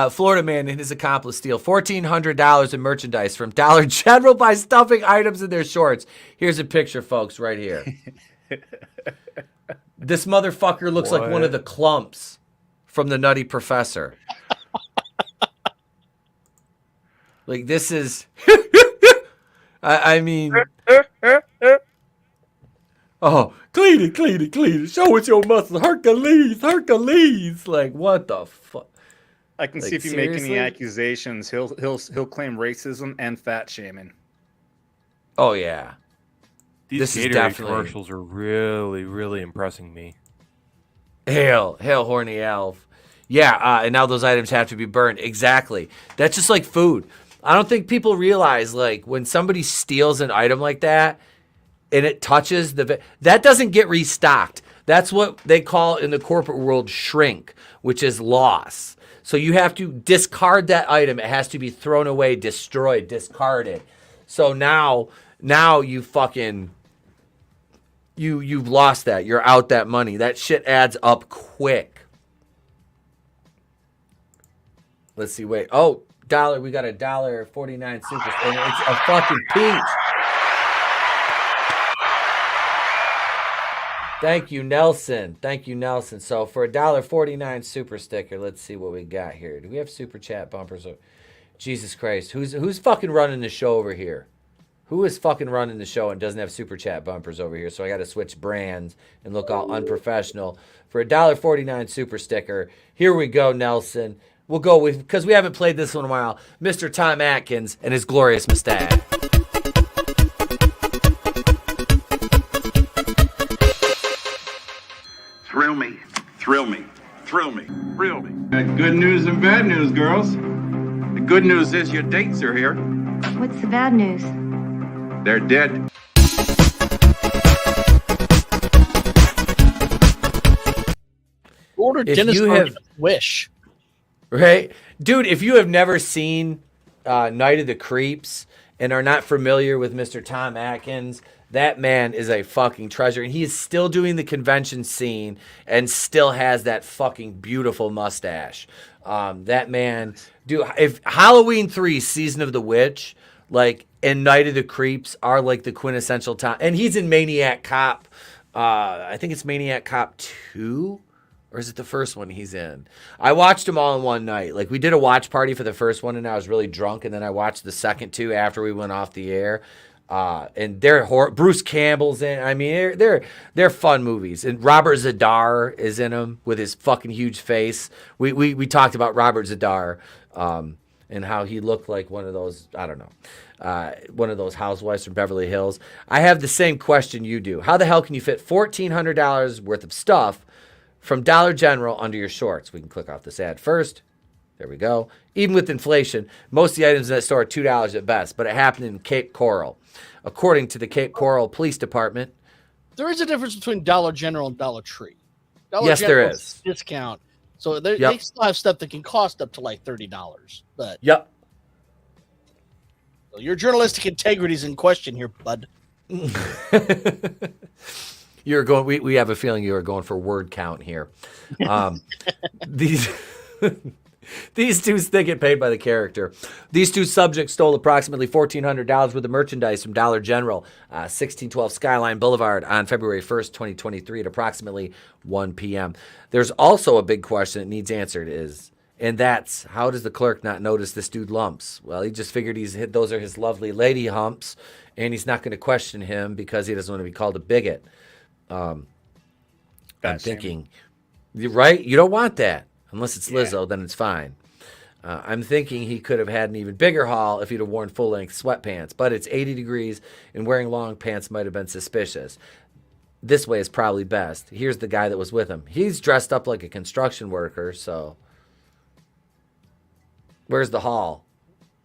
Speaker 1: Florida man and his accomplice steal $1,400 in merchandise from Dollar General by stuffing items in their shorts. Here's a picture, folks, right here. This motherfucker looks like one of the clumps from the Nutty Professor. Like, this is... I mean... Oh, clean it. Show us your muscles. Hercules. Like, what the fuck?
Speaker 12: I can see if you make any accusations, he'll claim racism and fat shaming.
Speaker 1: Oh yeah,
Speaker 13: These Gatorade commercials are really, really impressing me.
Speaker 1: Hail, horny elf. Yeah, and now those items have to be burned. Exactly. That's just like food. I don't think people realize, like, when somebody steals an item like that and it touches that doesn't get restocked. That's what they call in the corporate world shrink, which is loss. So you have to discard that item. It has to be thrown away, destroyed, discarded. So now you fucking you've lost that. You're out that money. That shit adds up quick. Let's see. Wait. Oh, dollar. We got $1.49 super. And it's a fucking peach. Thank you, Nelson. So for $1.49 super sticker, let's see what we got here. Do we have super chat bumpers? Jesus Christ, who's fucking running the show over here? Who is fucking running the show and doesn't have super chat bumpers over here? So I got to switch brands and look all unprofessional. For $1.49 super sticker, here we go, Nelson. We'll go with, because we haven't played this one in a while, Mr. Tom Atkins and his glorious mustache.
Speaker 16: Thrill me. Good news and bad news, girls. The good news is your dates are here.
Speaker 17: What's the bad news?
Speaker 16: They're dead.
Speaker 11: Order Dennis Wish.
Speaker 1: Right? Dude, if you have never seen Night of the Creeps and are not familiar with Mr. Tom Atkins, that man is a fucking treasure. And he is still doing the convention scene and still has that fucking beautiful mustache. That man, dude, if Halloween 3, Season of the Witch, like, and Night of the Creeps are like the quintessential Tom. And he's in Maniac Cop. I think it's Maniac Cop 2. Or is it the first one he's in? I watched them all in one night. Like, we did a watch party for the first one, and I was really drunk. And then I watched the second two after we went off the air. And they're Bruce Campbell's in. I mean, they're fun movies. And Robert Zadar is in them with his fucking huge face. We talked about Robert Zadar and how he looked like one of those, I don't know, one of those housewives from Beverly Hills. I have the same question you do. How the hell can you fit $1,400 worth of stuff from Dollar General under your shorts? We can click off this ad first. There we go. Even with inflation, most of the items in that store are $2 at best, but it happened in Cape Coral. According to the Cape Coral Police Department,
Speaker 11: there is a difference between Dollar General and Dollar Tree.
Speaker 1: Yes, there is.
Speaker 11: Discount. So they still have stuff that can cost up to like $30. But
Speaker 1: yep.
Speaker 11: So your journalistic integrity is in question here, bud.
Speaker 1: You're going. We have a feeling you are going for word count here. These These two they get paid by the character. These two subjects stole approximately $1,400 worth of merchandise from Dollar General, 1612 Skyline Boulevard on February 1st, 2023 at approximately 1 p.m. There's also a big question that needs answered and that's, how does the clerk not notice this dude lumps? Well, he just figured those are his lovely lady humps, and he's not going to question him because he doesn't want to be called a bigot. I'm thinking, right? You don't want that. Unless it's Lizzo, then it's fine. I'm thinking he could have had an even bigger haul if he'd have worn full-length sweatpants. But it's 80 degrees, and wearing long pants might have been suspicious. This way is probably best. Here's the guy that was with him. He's dressed up like a construction worker, so... Where's the haul?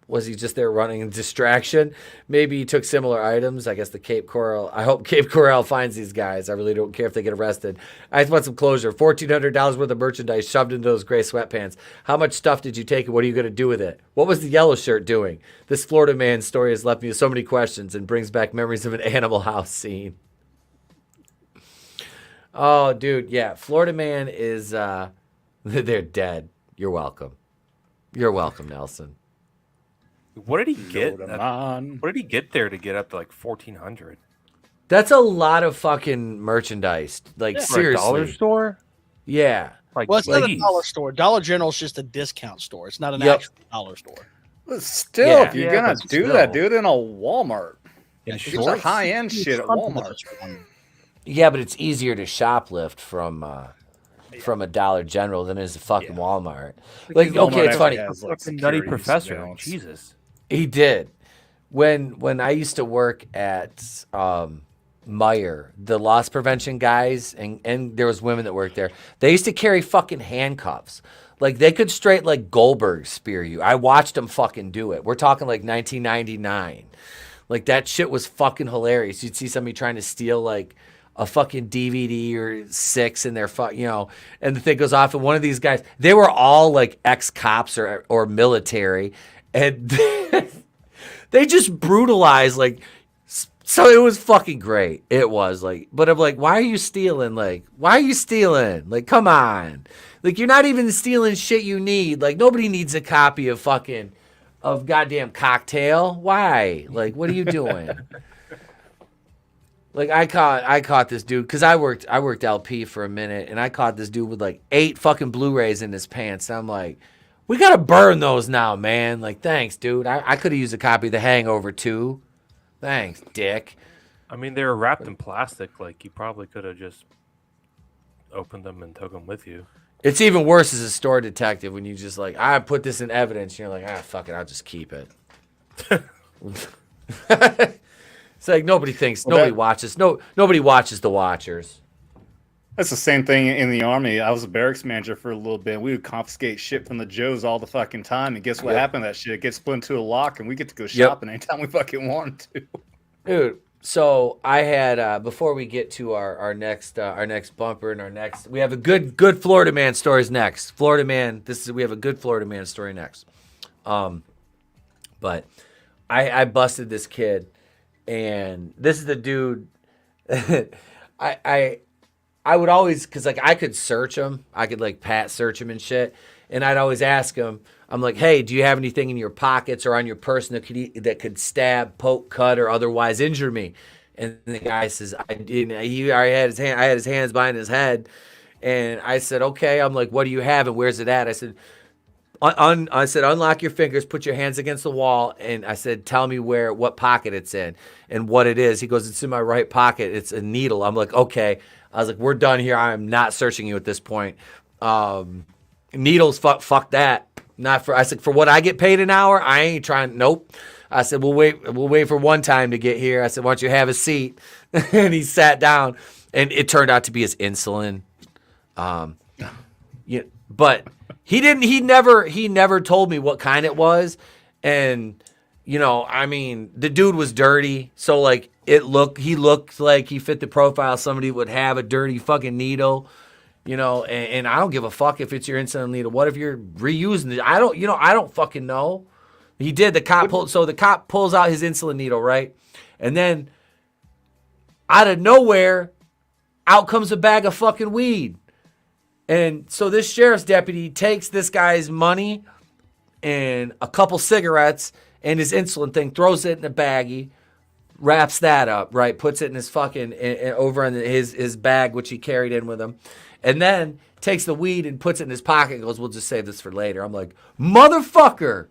Speaker 1: Was he just there running in distraction? Maybe he took similar items. I guess the Cape Coral. I hope Cape Coral finds these guys. I really don't care if they get arrested. I just want some closure. $1,400 worth of merchandise shoved into those gray sweatpants. How much stuff did you take and what are you going to do with it? What was the yellow shirt doing? This Florida man story has left me with so many questions and brings back memories of an Animal House scene. Oh, dude. Yeah. Florida man is, they're dead. You're welcome. You're welcome, Nelson.
Speaker 13: What did he get? What did he get there to get up to like 1,400?
Speaker 1: That's a lot of fucking merchandise. Like seriously,
Speaker 13: for a dollar store.
Speaker 1: Yeah.
Speaker 11: Well, it's not a dollar store. Dollar General is just a discount store. It's not an actual dollar store.
Speaker 12: But still, if you're gonna do that, do it in a Walmart. It's a high-end shit at Walmart.
Speaker 1: Yeah, but it's easier to shoplift from a Dollar General than it is a fucking Walmart. Like, okay, it's funny.
Speaker 13: Nutty Professor. Jesus.
Speaker 1: He did. When I used to work at Meyer, the loss prevention guys, and there was women that worked there, they used to carry fucking handcuffs. Like, they could straight, like, Goldberg spear you. I watched them fucking do it. We're talking, like, 1999. Like, that shit was fucking hilarious. You'd see somebody trying to steal, like, a fucking DVD or 6 in their and the thing goes off, and one of these guys, they were all, like, ex-cops or military, and they just brutalized, like, so it was fucking great. It was, like, but I'm like, why are you stealing? Like, why are you stealing? Like, come on. Like, you're not even stealing shit you need. Like, nobody needs a copy of goddamn Cocktail. Why? Like, what are you doing? Like, I caught this dude, because I worked LP for a minute, and I caught this dude with, like, 8 fucking Blu-rays in his pants. And I'm like, we got to burn those now, man. Like, thanks, dude. I could have used a copy of The Hangover, too. Thanks, dick.
Speaker 13: I mean, they were wrapped in plastic. Like, you probably could have just opened them and took them with you.
Speaker 1: It's even worse as a store detective when you just, like, I put this in evidence. And you're like, fuck it, I'll just keep it. It's like nobody watches. Nobody watches The Watchers.
Speaker 12: That's the same thing in the Army. I was a barracks manager for a little bit. We would confiscate shit from the Joes all the fucking time. And guess what happened to that shit? It gets split into a lock, and we get to go shopping anytime we fucking want to.
Speaker 1: Dude, so I had, before we get to our next bumper and we have a good Florida man stories next. Florida man, we have a good Florida man story next. But I busted this kid, and this is the dude. I would always, because, like, I could search him. I could, like, pat search him and shit. And I'd always ask him, I'm like, hey, do you have anything in your pockets or on your person that could stab, poke, cut, or otherwise injure me? And the guy says, I didn't. He already had I had his hands behind his head. And I said, okay. I'm like, what do you have and where's it at? I said, unlock your fingers, put your hands against the wall, and I said, tell me what pocket it's in and what it is. He goes, it's in my right pocket. It's a needle. I'm like, okay. I was like, we're done here. I am not searching you at this point. Needles, fuck that. I said, for what I get paid an hour, I ain't trying. Nope. I said, we'll wait for one time to get here. I said, why don't you have a seat? And he sat down, and it turned out to be his insulin. But he never told me what kind it was. And, I mean, the dude was dirty. So, like, he looked like he fit the profile somebody would have, a dirty fucking needle, and I don't give a fuck if it's your insulin needle. What if you're reusing it? I don't fucking know. He did. The cop pulls out his insulin needle, right? And then out of nowhere, out comes a bag of fucking weed. And so this sheriff's deputy takes this guy's money and a couple cigarettes and his insulin thing, throws it in a baggie, wraps that up, right? Puts it in his fucking, over in his bag, which he carried in with him. And then takes the weed and puts it in his pocket and goes, we'll just save this for later. I'm like, motherfucker.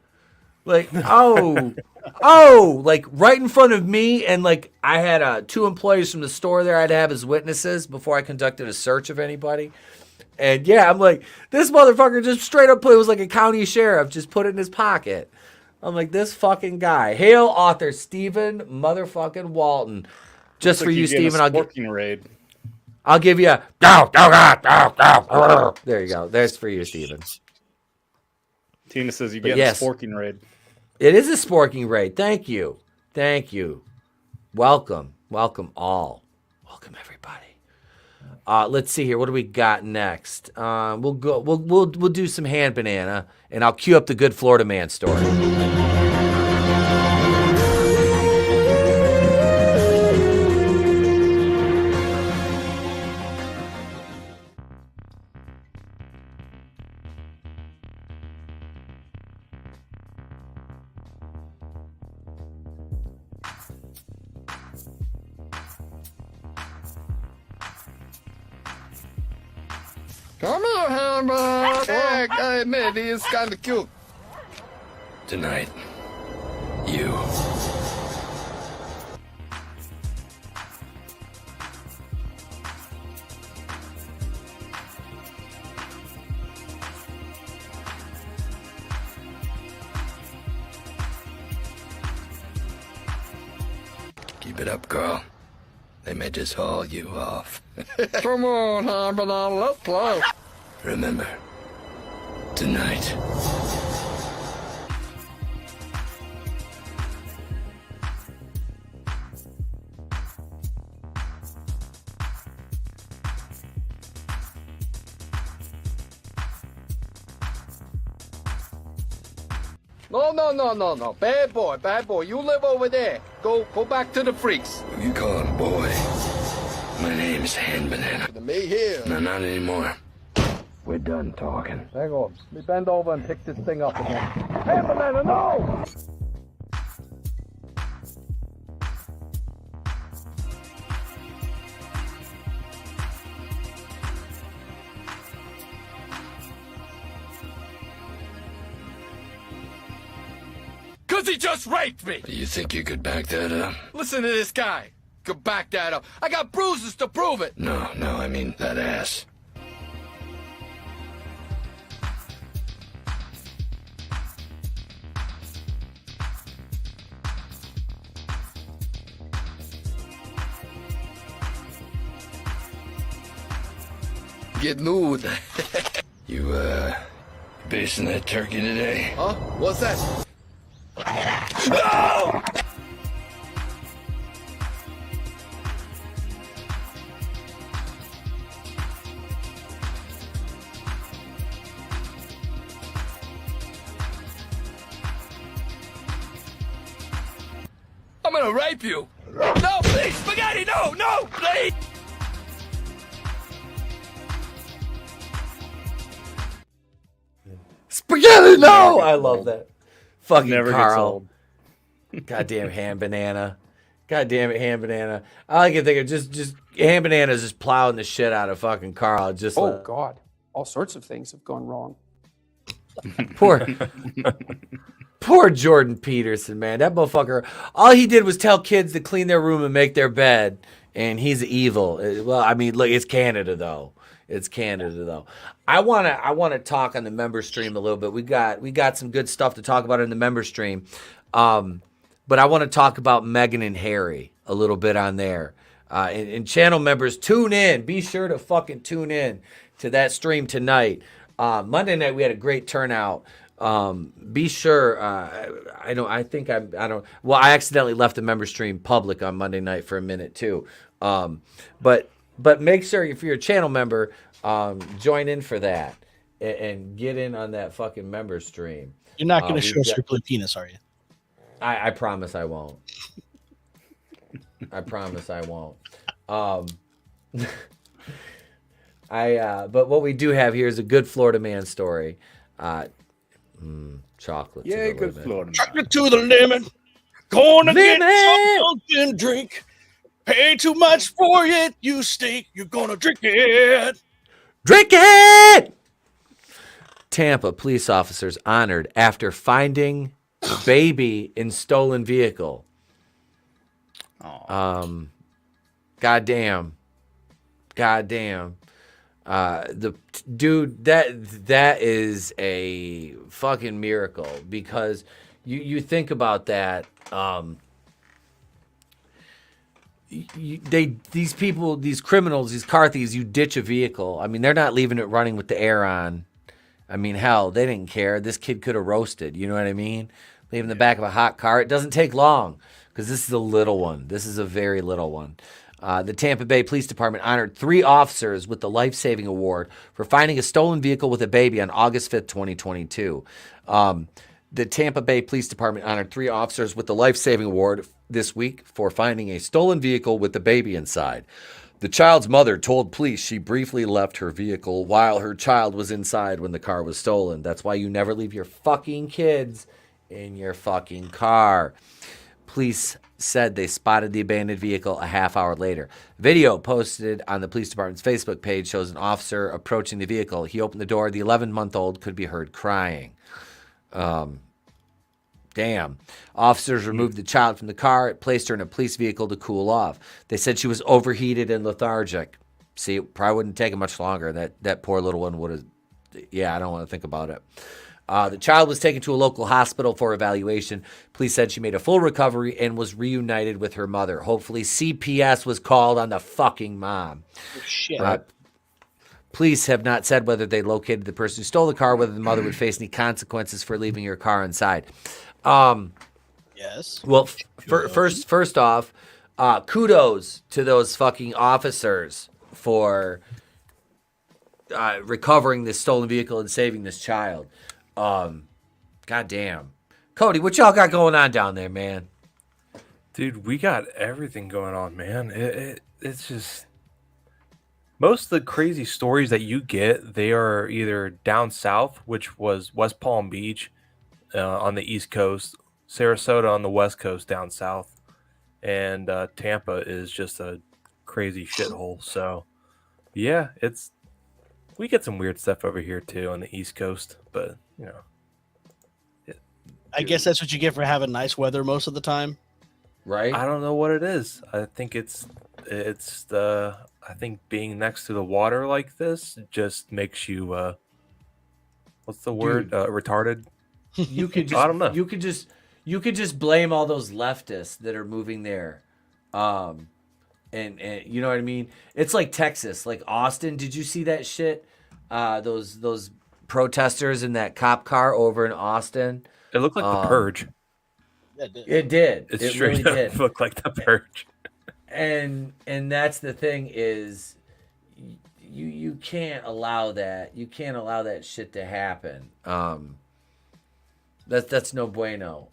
Speaker 1: Like, like right in front of me. And like, I had 2 employees from the store there. I had to have as witnesses before I conducted a search of anybody. And yeah, I'm like, this motherfucker just straight up it was like a county sheriff, just put it in his pocket. I'm like, this fucking guy. Hail author Stephen motherfucking Walton. Just for you, Stephen, I'll give you a there you go. There's for you, Stephen.
Speaker 12: Tina says you get a sporking raid.
Speaker 1: It is a sporking raid. Thank you. Thank you. Welcome. Welcome all. Welcome everybody. Let's see here. What do we got next? We'll do some hand banana, and I'll cue up the good Florida man story.
Speaker 17: Come here, Hammer. Hey, I admit he is kind of cute.
Speaker 18: Tonight, you. Keep it up, girl. They may just haul you off.
Speaker 17: Come on, Hammer, now let's play.
Speaker 18: Remember, tonight.
Speaker 17: No. Bad boy. You live over there. Go back to the freaks.
Speaker 18: You call him boy. My name's Hand Banana.
Speaker 17: Me here.
Speaker 18: No, not anymore. We're done talking.
Speaker 17: Hang on. Let me bend over and pick this thing up again. Hey, banana, no!
Speaker 18: Cause he just raped me! You think you could back that up?
Speaker 17: Listen to this guy. Could back that up. I got bruises to prove it.
Speaker 18: No, I mean that ass.
Speaker 17: Get nude.
Speaker 18: You, basting that turkey today?
Speaker 17: Huh? What's that?
Speaker 18: No!
Speaker 17: I'm gonna rape you. No, please, spaghetti, no, please.
Speaker 1: Spaghetti, no! I love that. Fucking
Speaker 12: Never gets
Speaker 1: Carl.
Speaker 12: old.
Speaker 1: Goddamn Hand Banana. God damn it, Hand Banana. All I can think of just Hand Banana's just plowing the shit out of fucking Carl. Just
Speaker 19: Oh God, all sorts of things have gone wrong.
Speaker 1: Poor Jordan Peterson, man. That motherfucker. All he did was tell kids to clean their room and make their bed, and he's evil. Well, I mean, look, it's Canada though. It's Canada though. I wanna talk on the member stream a little bit. We got some good stuff to talk about in the member stream. But I want to talk about Meghan and Harry a little bit on there. And channel members, tune in. Be sure to fucking tune in to that stream tonight. Monday night we had a great turnout. Be sure. I accidentally left the member stream public on Monday night for a minute too. But make sure if you're a channel member, join in for that and get in on that fucking member stream.
Speaker 11: You're not going to show us your blue penis, are you?
Speaker 1: I promise I won't. I promise I won't. But what we do have here is a good Florida man story. Chocolate.
Speaker 12: Yeah, good Florida man.
Speaker 11: Chocolate to the lemon. Gonna get something drink. Pay too much for it, you stink. You're gonna drink it.
Speaker 1: Drink it! Tampa police officers honored after finding baby in stolen vehicle. Goddamn. The dude, that is a fucking miracle, because you think about that. These people, these criminals, these car thieves, you ditch a vehicle. I mean, they're not leaving it running with the air on. I mean, hell, they didn't care. This kid could have roasted. You know what I mean? Leaving the back of a hot car. It doesn't take long, because this is a little one. This is a very little one. The Tampa Bay Police Department honored 3 officers with the Life-Saving Award for finding a stolen vehicle with a baby on August 5th, 2022. The Tampa Bay Police Department honored 3 officers with the Life-Saving Award this week for finding a stolen vehicle with the baby inside. The child's mother told police she briefly left her vehicle while her child was inside when the car was stolen. That's why you never leave your fucking kids in your fucking car. Police said they spotted the abandoned vehicle a half hour later. Video posted on the police department's Facebook page shows an officer approaching the vehicle. He opened the door. The 11-month-old could be heard crying. Damn. Officers removed the child from the car, placed her in a police vehicle to cool off. They said she was overheated and lethargic. See, it probably wouldn't take much longer. That poor little one would have. Yeah, I don't want to think about it. The child was taken to a local hospital for evaluation. Police said she made a full recovery and was reunited with her mother. Hopefully, CPS was called on the fucking mom.
Speaker 11: Oh, shit.
Speaker 1: Police have not said whether they located the person who stole the car, whether the mother would face any consequences for leaving her car inside.
Speaker 11: Yes.
Speaker 1: Well, first off, kudos to those fucking officers for recovering this stolen vehicle and saving this child. Goddamn. Cody, what y'all got going on down there, man?
Speaker 13: Dude, we got everything going on, man. It's just... Most of the crazy stories that you get, they are either down south, which was West Palm Beach on the East Coast, Sarasota on the West Coast down south, and Tampa is just a crazy shithole. So, yeah, we get some weird stuff over here too on the East Coast, but you know,
Speaker 11: I guess that's what you get for having nice weather most of the time,
Speaker 1: right?
Speaker 13: I don't know what it is. I think it's the I think being next to the water like this just makes you what's the word? Retarded.
Speaker 1: You could just,
Speaker 13: I don't know.
Speaker 1: You could just blame all those leftists that are moving there. And you know what I mean? It's like Texas, like Austin. Did you see that shit? Those protesters in that cop car over in Austin.
Speaker 13: It looked like the Purge.
Speaker 1: It did.
Speaker 13: It
Speaker 1: really did.
Speaker 13: Looked like the Purge.
Speaker 1: And that's the thing is, you can't allow that. You can't allow that shit to happen. That's no bueno.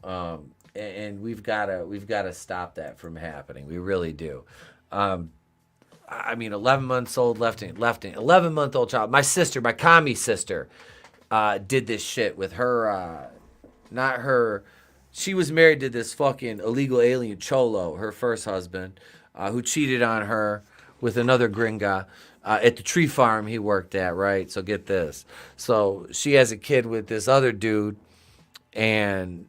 Speaker 1: And we've gotta stop that from happening. We really do. I mean, 11 months old, 11-month-old child. My sister, my commie sister, did this shit with her. Not her. She was married to this fucking illegal alien cholo, her first husband, who cheated on her with another gringa at the tree farm he worked at, right? So get this. So she has a kid with this other dude, and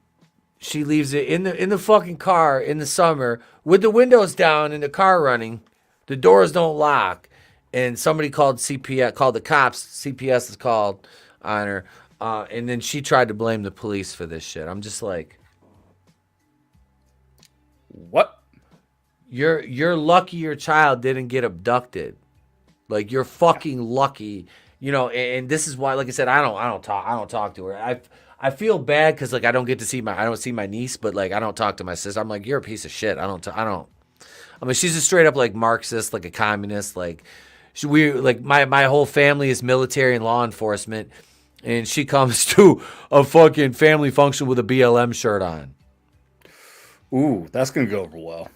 Speaker 1: she leaves it in the fucking car in the summer with the windows down and the car running. The doors don't lock. And somebody called CPS, called the cops. CPS is called on her. And then she tried to blame the police for this shit. I'm just like,
Speaker 12: what?
Speaker 1: You're lucky your child didn't get abducted. Like, you're fucking lucky, you know. And this is why, like I said, I don't talk to her. I feel bad because, like, I don't see my niece, but, like, I don't talk to my sister. I'm like, you're a piece of shit. I mean, she's a straight up, like, Marxist, like a communist. Like, my whole family is military and law enforcement, and she comes to a fucking family function with a BLM shirt on.
Speaker 12: Ooh, that's gonna go over well.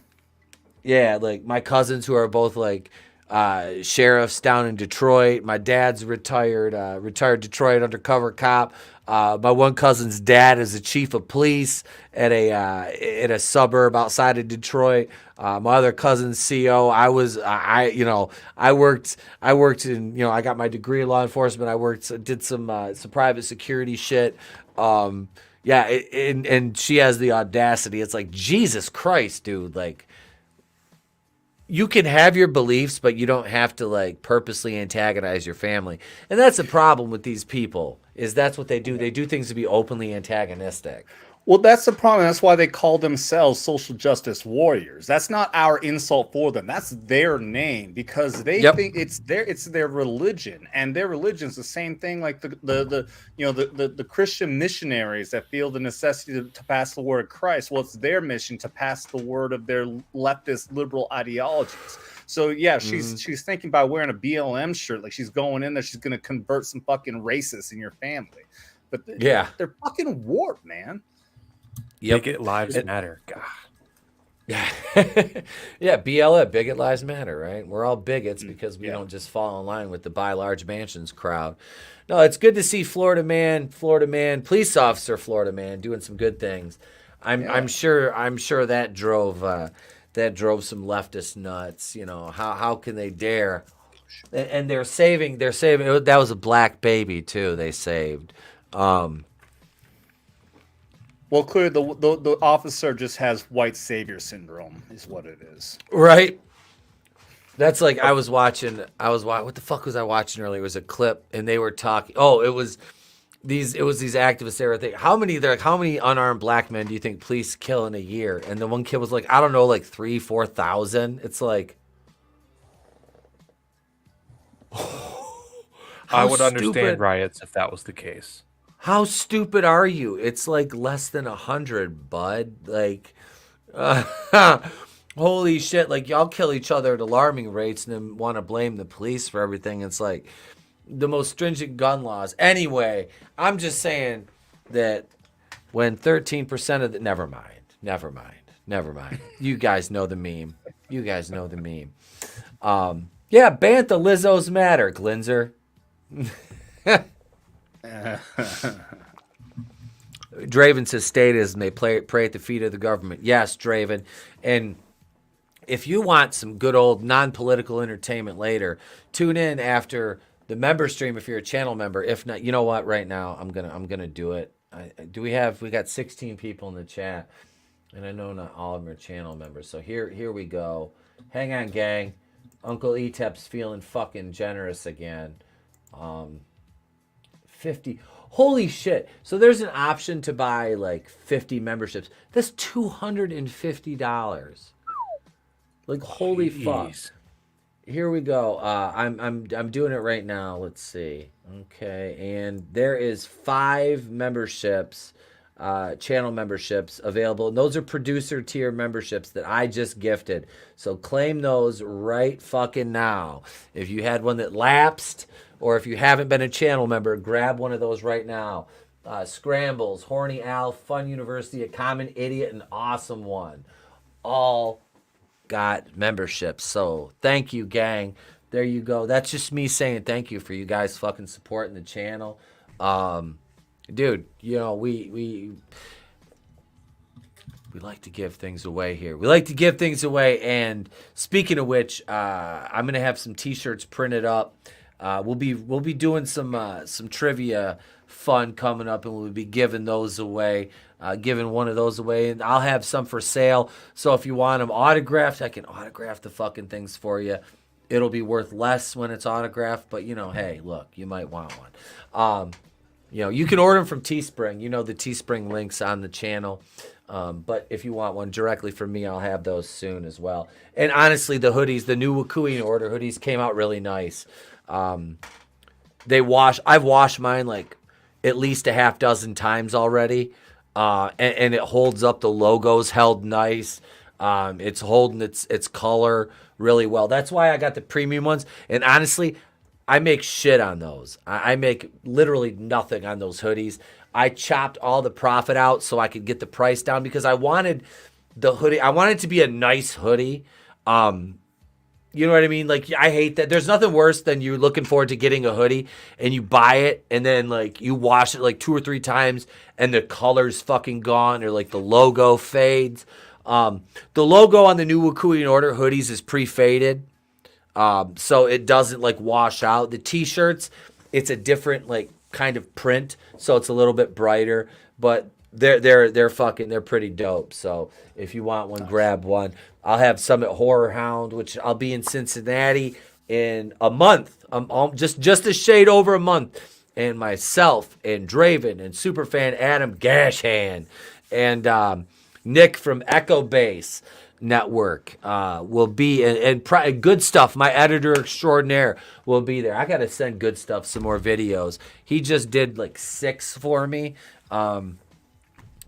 Speaker 1: Yeah, like my cousins who are both like sheriffs down in Detroit. My dad's retired Detroit undercover cop. My one cousin's dad is the chief of police at a suburb outside of Detroit. My other cousin's CO. I worked in, I got my degree in law enforcement. Did some private security shit. And she has the audacity. It's like, Jesus Christ, dude. Like, you can have your beliefs, but you don't have to like purposely antagonize your family. And that's the problem with these people, is that's what they do. They do things to be openly antagonistic.
Speaker 12: Well, that's the problem. That's why they call themselves social justice warriors. That's not our insult for them. That's their name, because they think it's their religion, and their religion is the same thing like the Christian missionaries that feel the necessity to pass the word of Christ. Well, it's their mission to pass the word of their leftist liberal ideologies. So yeah, she's thinking by wearing a BLM shirt, like she's going in there, she's going to convert some fucking racists in your family. But they're fucking warped, man.
Speaker 13: Bigot lives matter. God.
Speaker 1: Yeah. Yeah, BLM, bigot lives matter, right? We're all bigots because we don't just fall in line with the buy large mansions crowd. No, it's good to see Florida man, police officer Florida man doing some good things. I'm sure that drove some leftist nuts. How can they dare? And they're saving. That was a black baby too. They saved.
Speaker 12: Well, clearly the officer just has white savior syndrome, is what it is.
Speaker 1: Right. That's like I was watching. What the fuck was I watching earlier? It was a clip, and they were talking. Oh, it was these activists. They were thinking, how many unarmed black men do you think police kill in a year? And the one kid was like, I don't know, like 3,000-4,000. It's like,
Speaker 13: I would understand riots if that was the case.
Speaker 1: How stupid are you? It's like less than 100, bud. Like, holy shit. Like, y'all kill each other at alarming rates and then want to blame the police for everything. It's like the most stringent gun laws. Anyway, I'm just saying that when 13% of the... Never mind. You guys know the meme. Yeah, Bantha Lizzo's matter, Glinzer. Draven says statism, they pray at the feet of the government. Yes, Draven. And if you want some good old non-political entertainment later, tune in after the member stream if you're a channel member. If not, you know what? Right now, I'm gonna do it. We got 16 people in the chat, and I know not all of them are channel members. So here we go. Hang on, gang. Uncle Etep's feeling fucking generous again. 50. Holy shit. So there's an option to buy like 50 memberships. That's $250. Like, holy fuck. Here we go. I'm doing it right now. Let's see. Okay, and there is 5 memberships, channel memberships available. And those are producer tier memberships that I just gifted. So claim those right fucking now. If you had one that lapsed, or if you haven't been a channel member, grab one of those right now. Scrambles, Horny Al, Fun University, A Common Idiot, and Awesome One. All got memberships. So thank you, gang. There you go. That's just me saying thank you for you guys fucking supporting the channel. Dude, we like to give things away here. And speaking of which, I'm gonna have some t-shirts printed up. We'll be doing some trivia fun coming up, and we'll be giving those away. Giving one of those away, and I'll have some for sale. So if you want them autographed, I can autograph the fucking things for you. It'll be worth less when it's autographed, but hey, look, you might want one. You can order them from Teespring. The Teespring links on the channel. But if you want one directly from me, I'll have those soon as well. And honestly, the hoodies, the new Wakui order hoodies came out really nice. I've washed mine like at least a half dozen times already. And it holds up. The logo's held nice. It's holding its color really well. That's why I got the premium ones. And honestly, I make shit on those. I make literally nothing on those hoodies. I chopped all the profit out so I could get the price down because I wanted the hoodie. I wanted it to be a nice hoodie. You know what I mean? Like, I hate that. There's nothing worse than you looking forward to getting a hoodie and you buy it and then, like, you wash it, like, 2 or 3 times and the color's fucking gone or, like, the logo fades. The logo on the new Wakui and Order hoodies is pre-faded, so it doesn't, like, wash out. The T-shirts, it's a different, like, kind of print, so it's a little bit brighter, but they're pretty dope. So if you want one, grab one. I'll have some at Horror Hound, which I'll be in Cincinnati in a month. Just a shade over a month. And myself and Draven and superfan Adam Gashan and Nick from Echo Base Network will be, and Goodstuff, my editor extraordinaire, will be there. I got to send Goodstuff some more videos. He just did like 6 for me.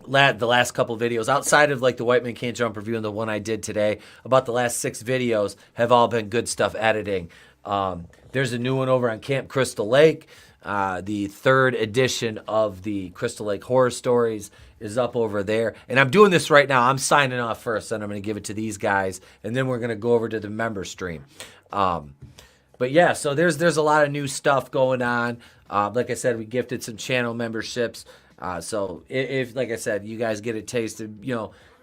Speaker 1: The last couple videos outside of like the White Man Can't Jump review and the one I did today, about the last 6 videos have all been Goodstuff editing. There's a new one over on Camp Crystal Lake. The 3rd edition of the Crystal Lake Horror Stories is up over there. And I'm doing this right now. I'm signing off first, and I'm going to give it to these guys, and then we're going to go over to the member stream. But yeah, so there's a lot of new stuff going on. Like I said, we gifted some channel memberships. So if, like I said, you guys get a taste of,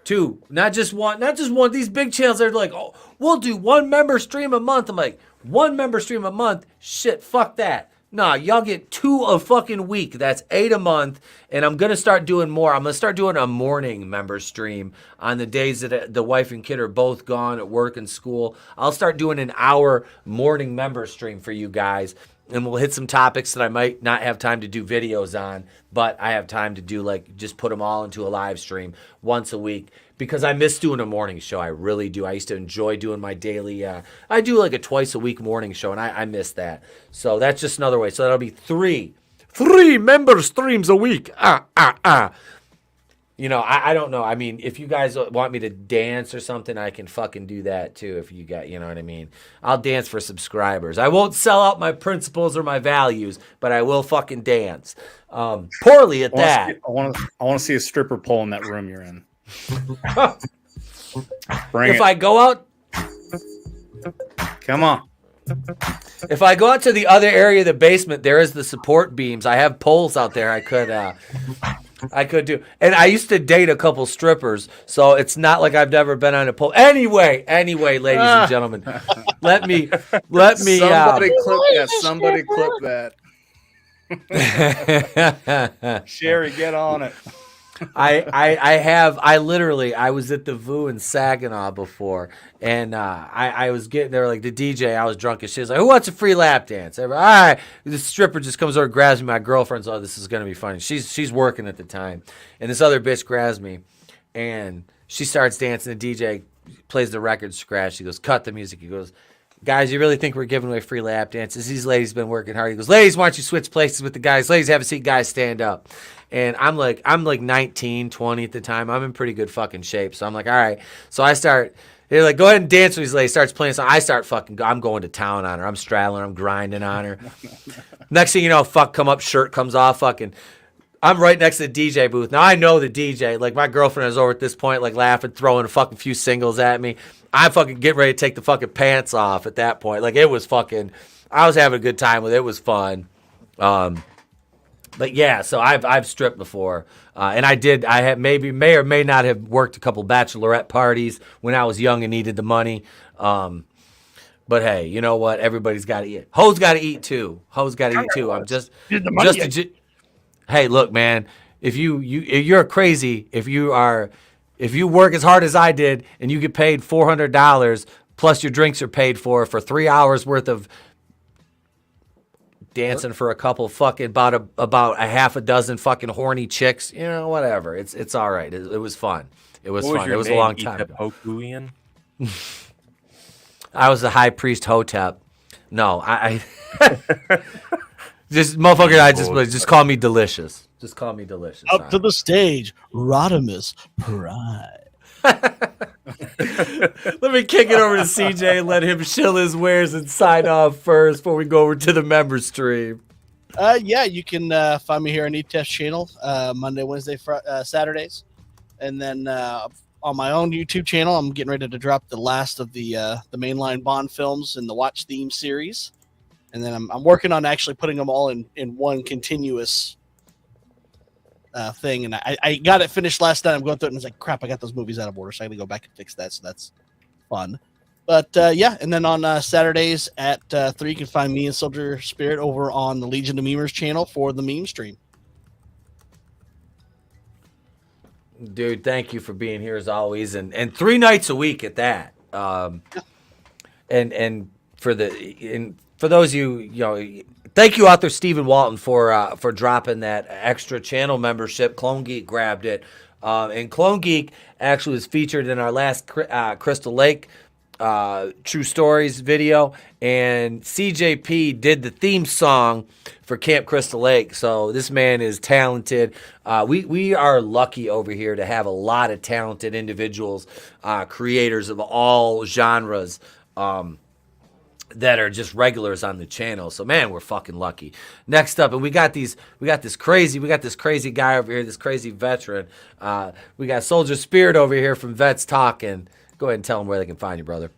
Speaker 1: 2, not just one of these big channels. They're like, oh, we'll do 1 member stream a month. I'm like, 1 member stream a month? Shit, fuck that. Nah, y'all get 2 a fucking week. That's 8 a month. And I'm going to start doing more. I'm going to start doing a morning member stream on the days that the wife and kid are both gone at work and school. I'll start doing an hour morning member stream for you guys. And we'll hit some topics that I might not have time to do videos on, but I have time to do, like, just put them all into a live stream once a week because I miss doing a morning show. I really do. I used to enjoy doing my daily, I do like a twice a week morning show, and I miss that. So that's just another way. So that'll be 3 member streams a week. I don't know. I mean, if you guys want me to dance or something, I can fucking do that too. If you got, you know what I mean? I'll dance for subscribers. I won't sell out my principles or my values, but I will fucking dance. Poorly at that.
Speaker 12: I want to see a stripper pole in that room you're in.
Speaker 1: If I go out,
Speaker 12: come on.
Speaker 1: If I go out to the other area of the basement, there is the support beams. I have poles out there. I could do. And I used to date a couple strippers, so it's not like I've never been on a pole. Anyway, ladies and gentlemen, let me.
Speaker 12: Somebody clip that. Sherry, get on it.
Speaker 1: I was at the VU in Saginaw before, and I was getting there, like the DJ, I was drunk as shit. Like, who wants a free lap dance? All right. The stripper just comes over, grabs me. My girlfriend's, oh, this is going to be funny. She's working at the time. And this other bitch grabs me, and she starts dancing. The DJ plays the record scratch. He goes, cut the music. He goes, guys, you really think we're giving away free lap dances? These ladies been working hard. He goes, ladies, why don't you switch places with the guys? Ladies, have a seat. Guys, stand up. And I'm like 19, 20 at the time. I'm in pretty good fucking shape. So I'm like, all right. So they're like, go ahead and dance with these ladies. Starts playing. So I start I'm going to town on her. I'm straddling her. I'm grinding on her. Next thing you know, come up, shirt comes off. Fucking, I'm right next to the DJ booth. Now I know the DJ. Like, my girlfriend is over at this point, like, laughing, throwing a fucking few singles at me. I fucking get ready to take the fucking pants off at that point. Like, it was fucking, I was having a good time with it. It was fun. But yeah, so I've stripped before, and I may or may not have worked a couple bachelorette parties when I was young and needed the money. But hey, you know what? Everybody's got to eat. Hoes got to eat too. I'm just hey, look, man. If you're crazy, if you work as hard as I did and you get paid $400 plus your drinks are paid for 3 hours worth of dancing for a couple fucking about a half a dozen fucking horny chicks, whatever. It's all right. It was fun. It was fun. It was a long time ago. I was the high priest Hotep. No, I just motherfucker. Just call me delicious. Just call me delicious.
Speaker 11: Up to the stage, Rodimus Pride.
Speaker 1: Let me kick it over to CJ and let him shill his wares and sign off first before we go over to the member stream.
Speaker 11: Yeah, you can find me here on ETS channel Monday, Wednesday, Saturdays, and then on my own YouTube channel, I'm getting ready to drop the last of the mainline Bond films in the Watch Theme series, and then I'm working on actually putting them all in one continuous thing. And I got it finished last night. I'm going through it and it's like, crap, I got those movies out of order, so I got to go back and fix that. So that's fun. But yeah, and then on Saturdays at 3, you can find me and Soldier Spirit over on the Legion of Memers channel for the meme stream.
Speaker 1: Dude, thank you for being here as always, and 3 nights a week at that. And for those of you, thank you out there, Stephen Walton, for dropping that extra channel membership. Clone Geek grabbed it, and Clone Geek actually was featured in our last Crystal Lake True Stories video, and CJP did the theme song for Camp Crystal Lake. So this man is talented. We are lucky over here to have a lot of talented individuals, creators of all genres, that are just regulars on the channel. So man, we're fucking lucky. Next up, and we got this crazy guy over here, this crazy veteran. We got Soldier Spirit over here from Vets Talking. Go ahead and tell them where they can find you, brother.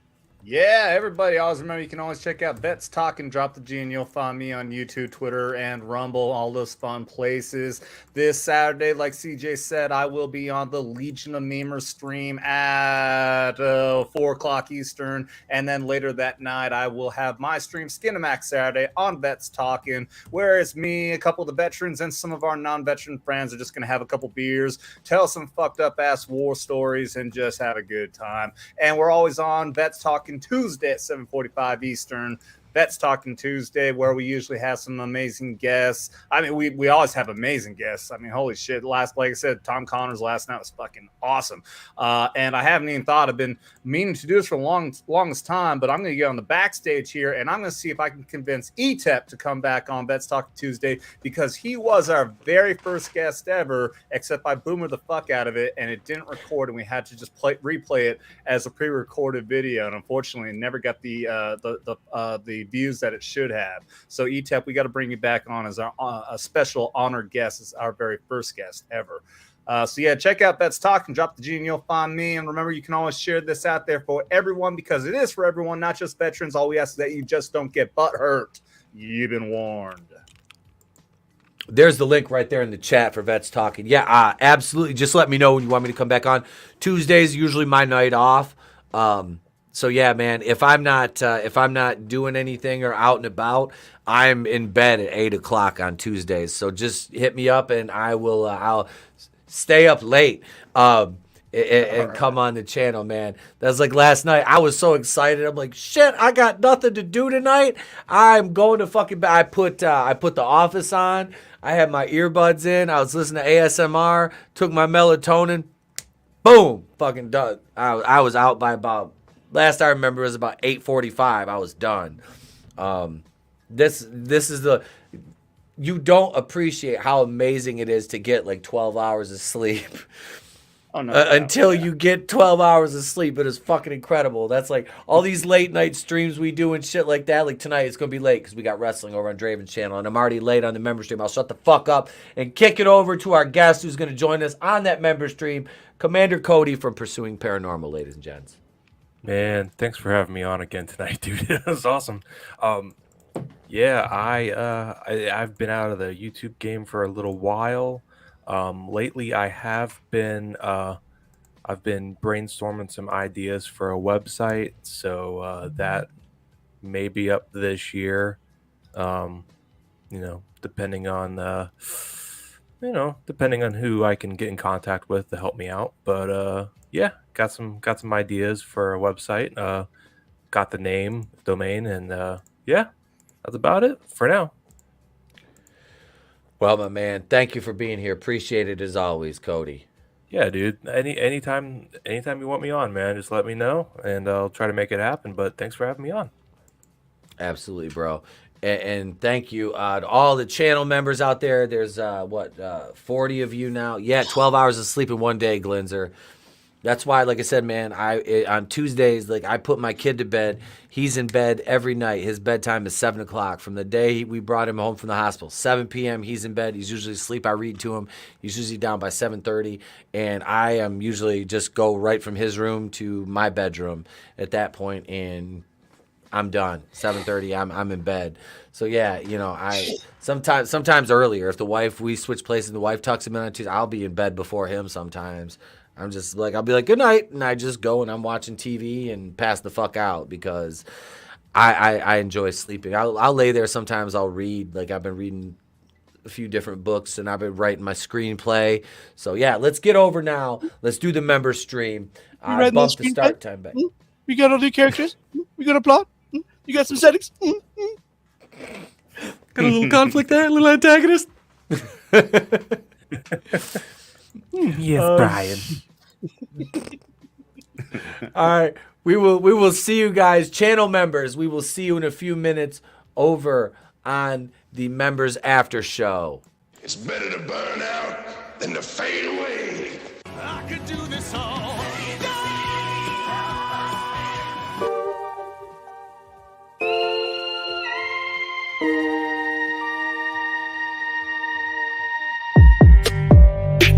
Speaker 12: Yeah, everybody, always remember you can always check out Vets Talking, Drop the G, and you'll find me on YouTube, Twitter, and Rumble, all those fun places. This Saturday, like CJ said, I will be on the Legion of Memers stream at 4 o'clock Eastern, and then later that night, I will have my stream, Skinamax Saturday, on Vets Talking, where it's me, a couple of the veterans, and some of our non-veteran friends are just going to have a couple beers, tell some fucked up-ass war stories, and just have a good time. And we're always on Vets Talking Tuesday at 7:45 Eastern. Vets Talking Tuesday, where we usually have some amazing guests. I mean, we always have amazing guests. I mean, holy shit. Like I said, Tom Connors last night was fucking awesome. And I haven't even thought, I've been meaning to do this for the longest time, but I'm going to get on the backstage here, and I'm going to see if I can convince ETEP to come back on Vets Talking Tuesday, because he was our very first guest ever, except I boomered the fuck out of it, and it didn't record, and we had to just replay it as a pre-recorded video, and unfortunately, it never got the views that it should have. So ETEP, we got to bring you back on as a special honored guest, as our very first guest ever. So yeah, check out Vets Talk and Drop the G, and you'll find me. And remember, you can always share this out there for everyone, because it is for everyone, not just veterans. All we ask is that you just don't get butt hurt. You've been warned.
Speaker 1: There's the link right there in the chat for Vets Talking. Yeah, absolutely. Just let me know when you want me to come back on. Tuesdays usually my night off. So yeah, man, if I'm not doing anything or out and about, I'm in bed at 8 o'clock on Tuesdays. So just hit me up, and I'll stay up late and come on the channel, man. That's like last night. I was so excited. I'm like, shit, I got nothing to do tonight. I'm going to fucking bed. I put The Office on. I had my earbuds in. I was listening to ASMR. Took my melatonin. Boom, fucking done. I was out by about. Last I remember was about 8:45. I was done. This is you don't appreciate how amazing it is to get like 12 hours of sleep. Oh, no, until you get 12 hours of sleep. It is fucking incredible. That's like all these late night streams we do and shit like that. Like tonight, it's going to be late because we got wrestling over on Draven's channel, and I'm already late on the member stream. I'll shut the fuck up and kick it over to our guest who's going to join us on that member stream, Commander Cody from Pursuing Paranormal, ladies and gents.
Speaker 13: Man, thanks for having me on again tonight, dude. It was awesome. Yeah, I've been out of the YouTube game for a little while. Lately, I've been brainstorming some ideas for a website, so that may be up this year. Depending on who I can get in contact with to help me out. But yeah, got some ideas for a website. Got the name, domain, and yeah, that's about it for now.
Speaker 1: Well, my man, thank you for being here. Appreciate it as always, Cody.
Speaker 13: Yeah, dude. Anytime you want me on, man, just let me know, and I'll try to make it happen. But thanks for having me on.
Speaker 1: Absolutely, bro. And thank you to all the channel members out there. There's 40 of you now. Yeah, 12 hours of sleep in one day, Glinzer. That's why, like I said, man, on Tuesdays, like I put my kid to bed. He's in bed every night. His bedtime is 7 o'clock. From the day we brought him home from the hospital, 7 p.m. he's in bed. He's usually asleep. I read to him. He's usually down by 7:30, and I am usually just go right from his room to my bedroom at that point, and I'm done. 7:30, I'm in bed. So yeah, you know, I sometimes earlier if we switch places and the wife tucks him in on Tuesday, I'll be in bed before him sometimes. I'm just like, I'll be like, good night, and I just go and I'm watching TV and pass the fuck out because I enjoy sleeping. I'll lay there sometimes. I'll read. Like I've been reading a few different books and I've been writing my screenplay. So yeah, let's get over now. Let's do the member stream. I bumped the start time back.
Speaker 11: We got all the characters. We got a plot. You got some settings.
Speaker 1: Got a little conflict there, a little antagonist.
Speaker 13: Yes, Brian.
Speaker 1: All right, we will see you guys, channel members. We will see you in a few minutes over on the members after show.
Speaker 3: It's better to burn out than to fade away.
Speaker 5: I could do this all day.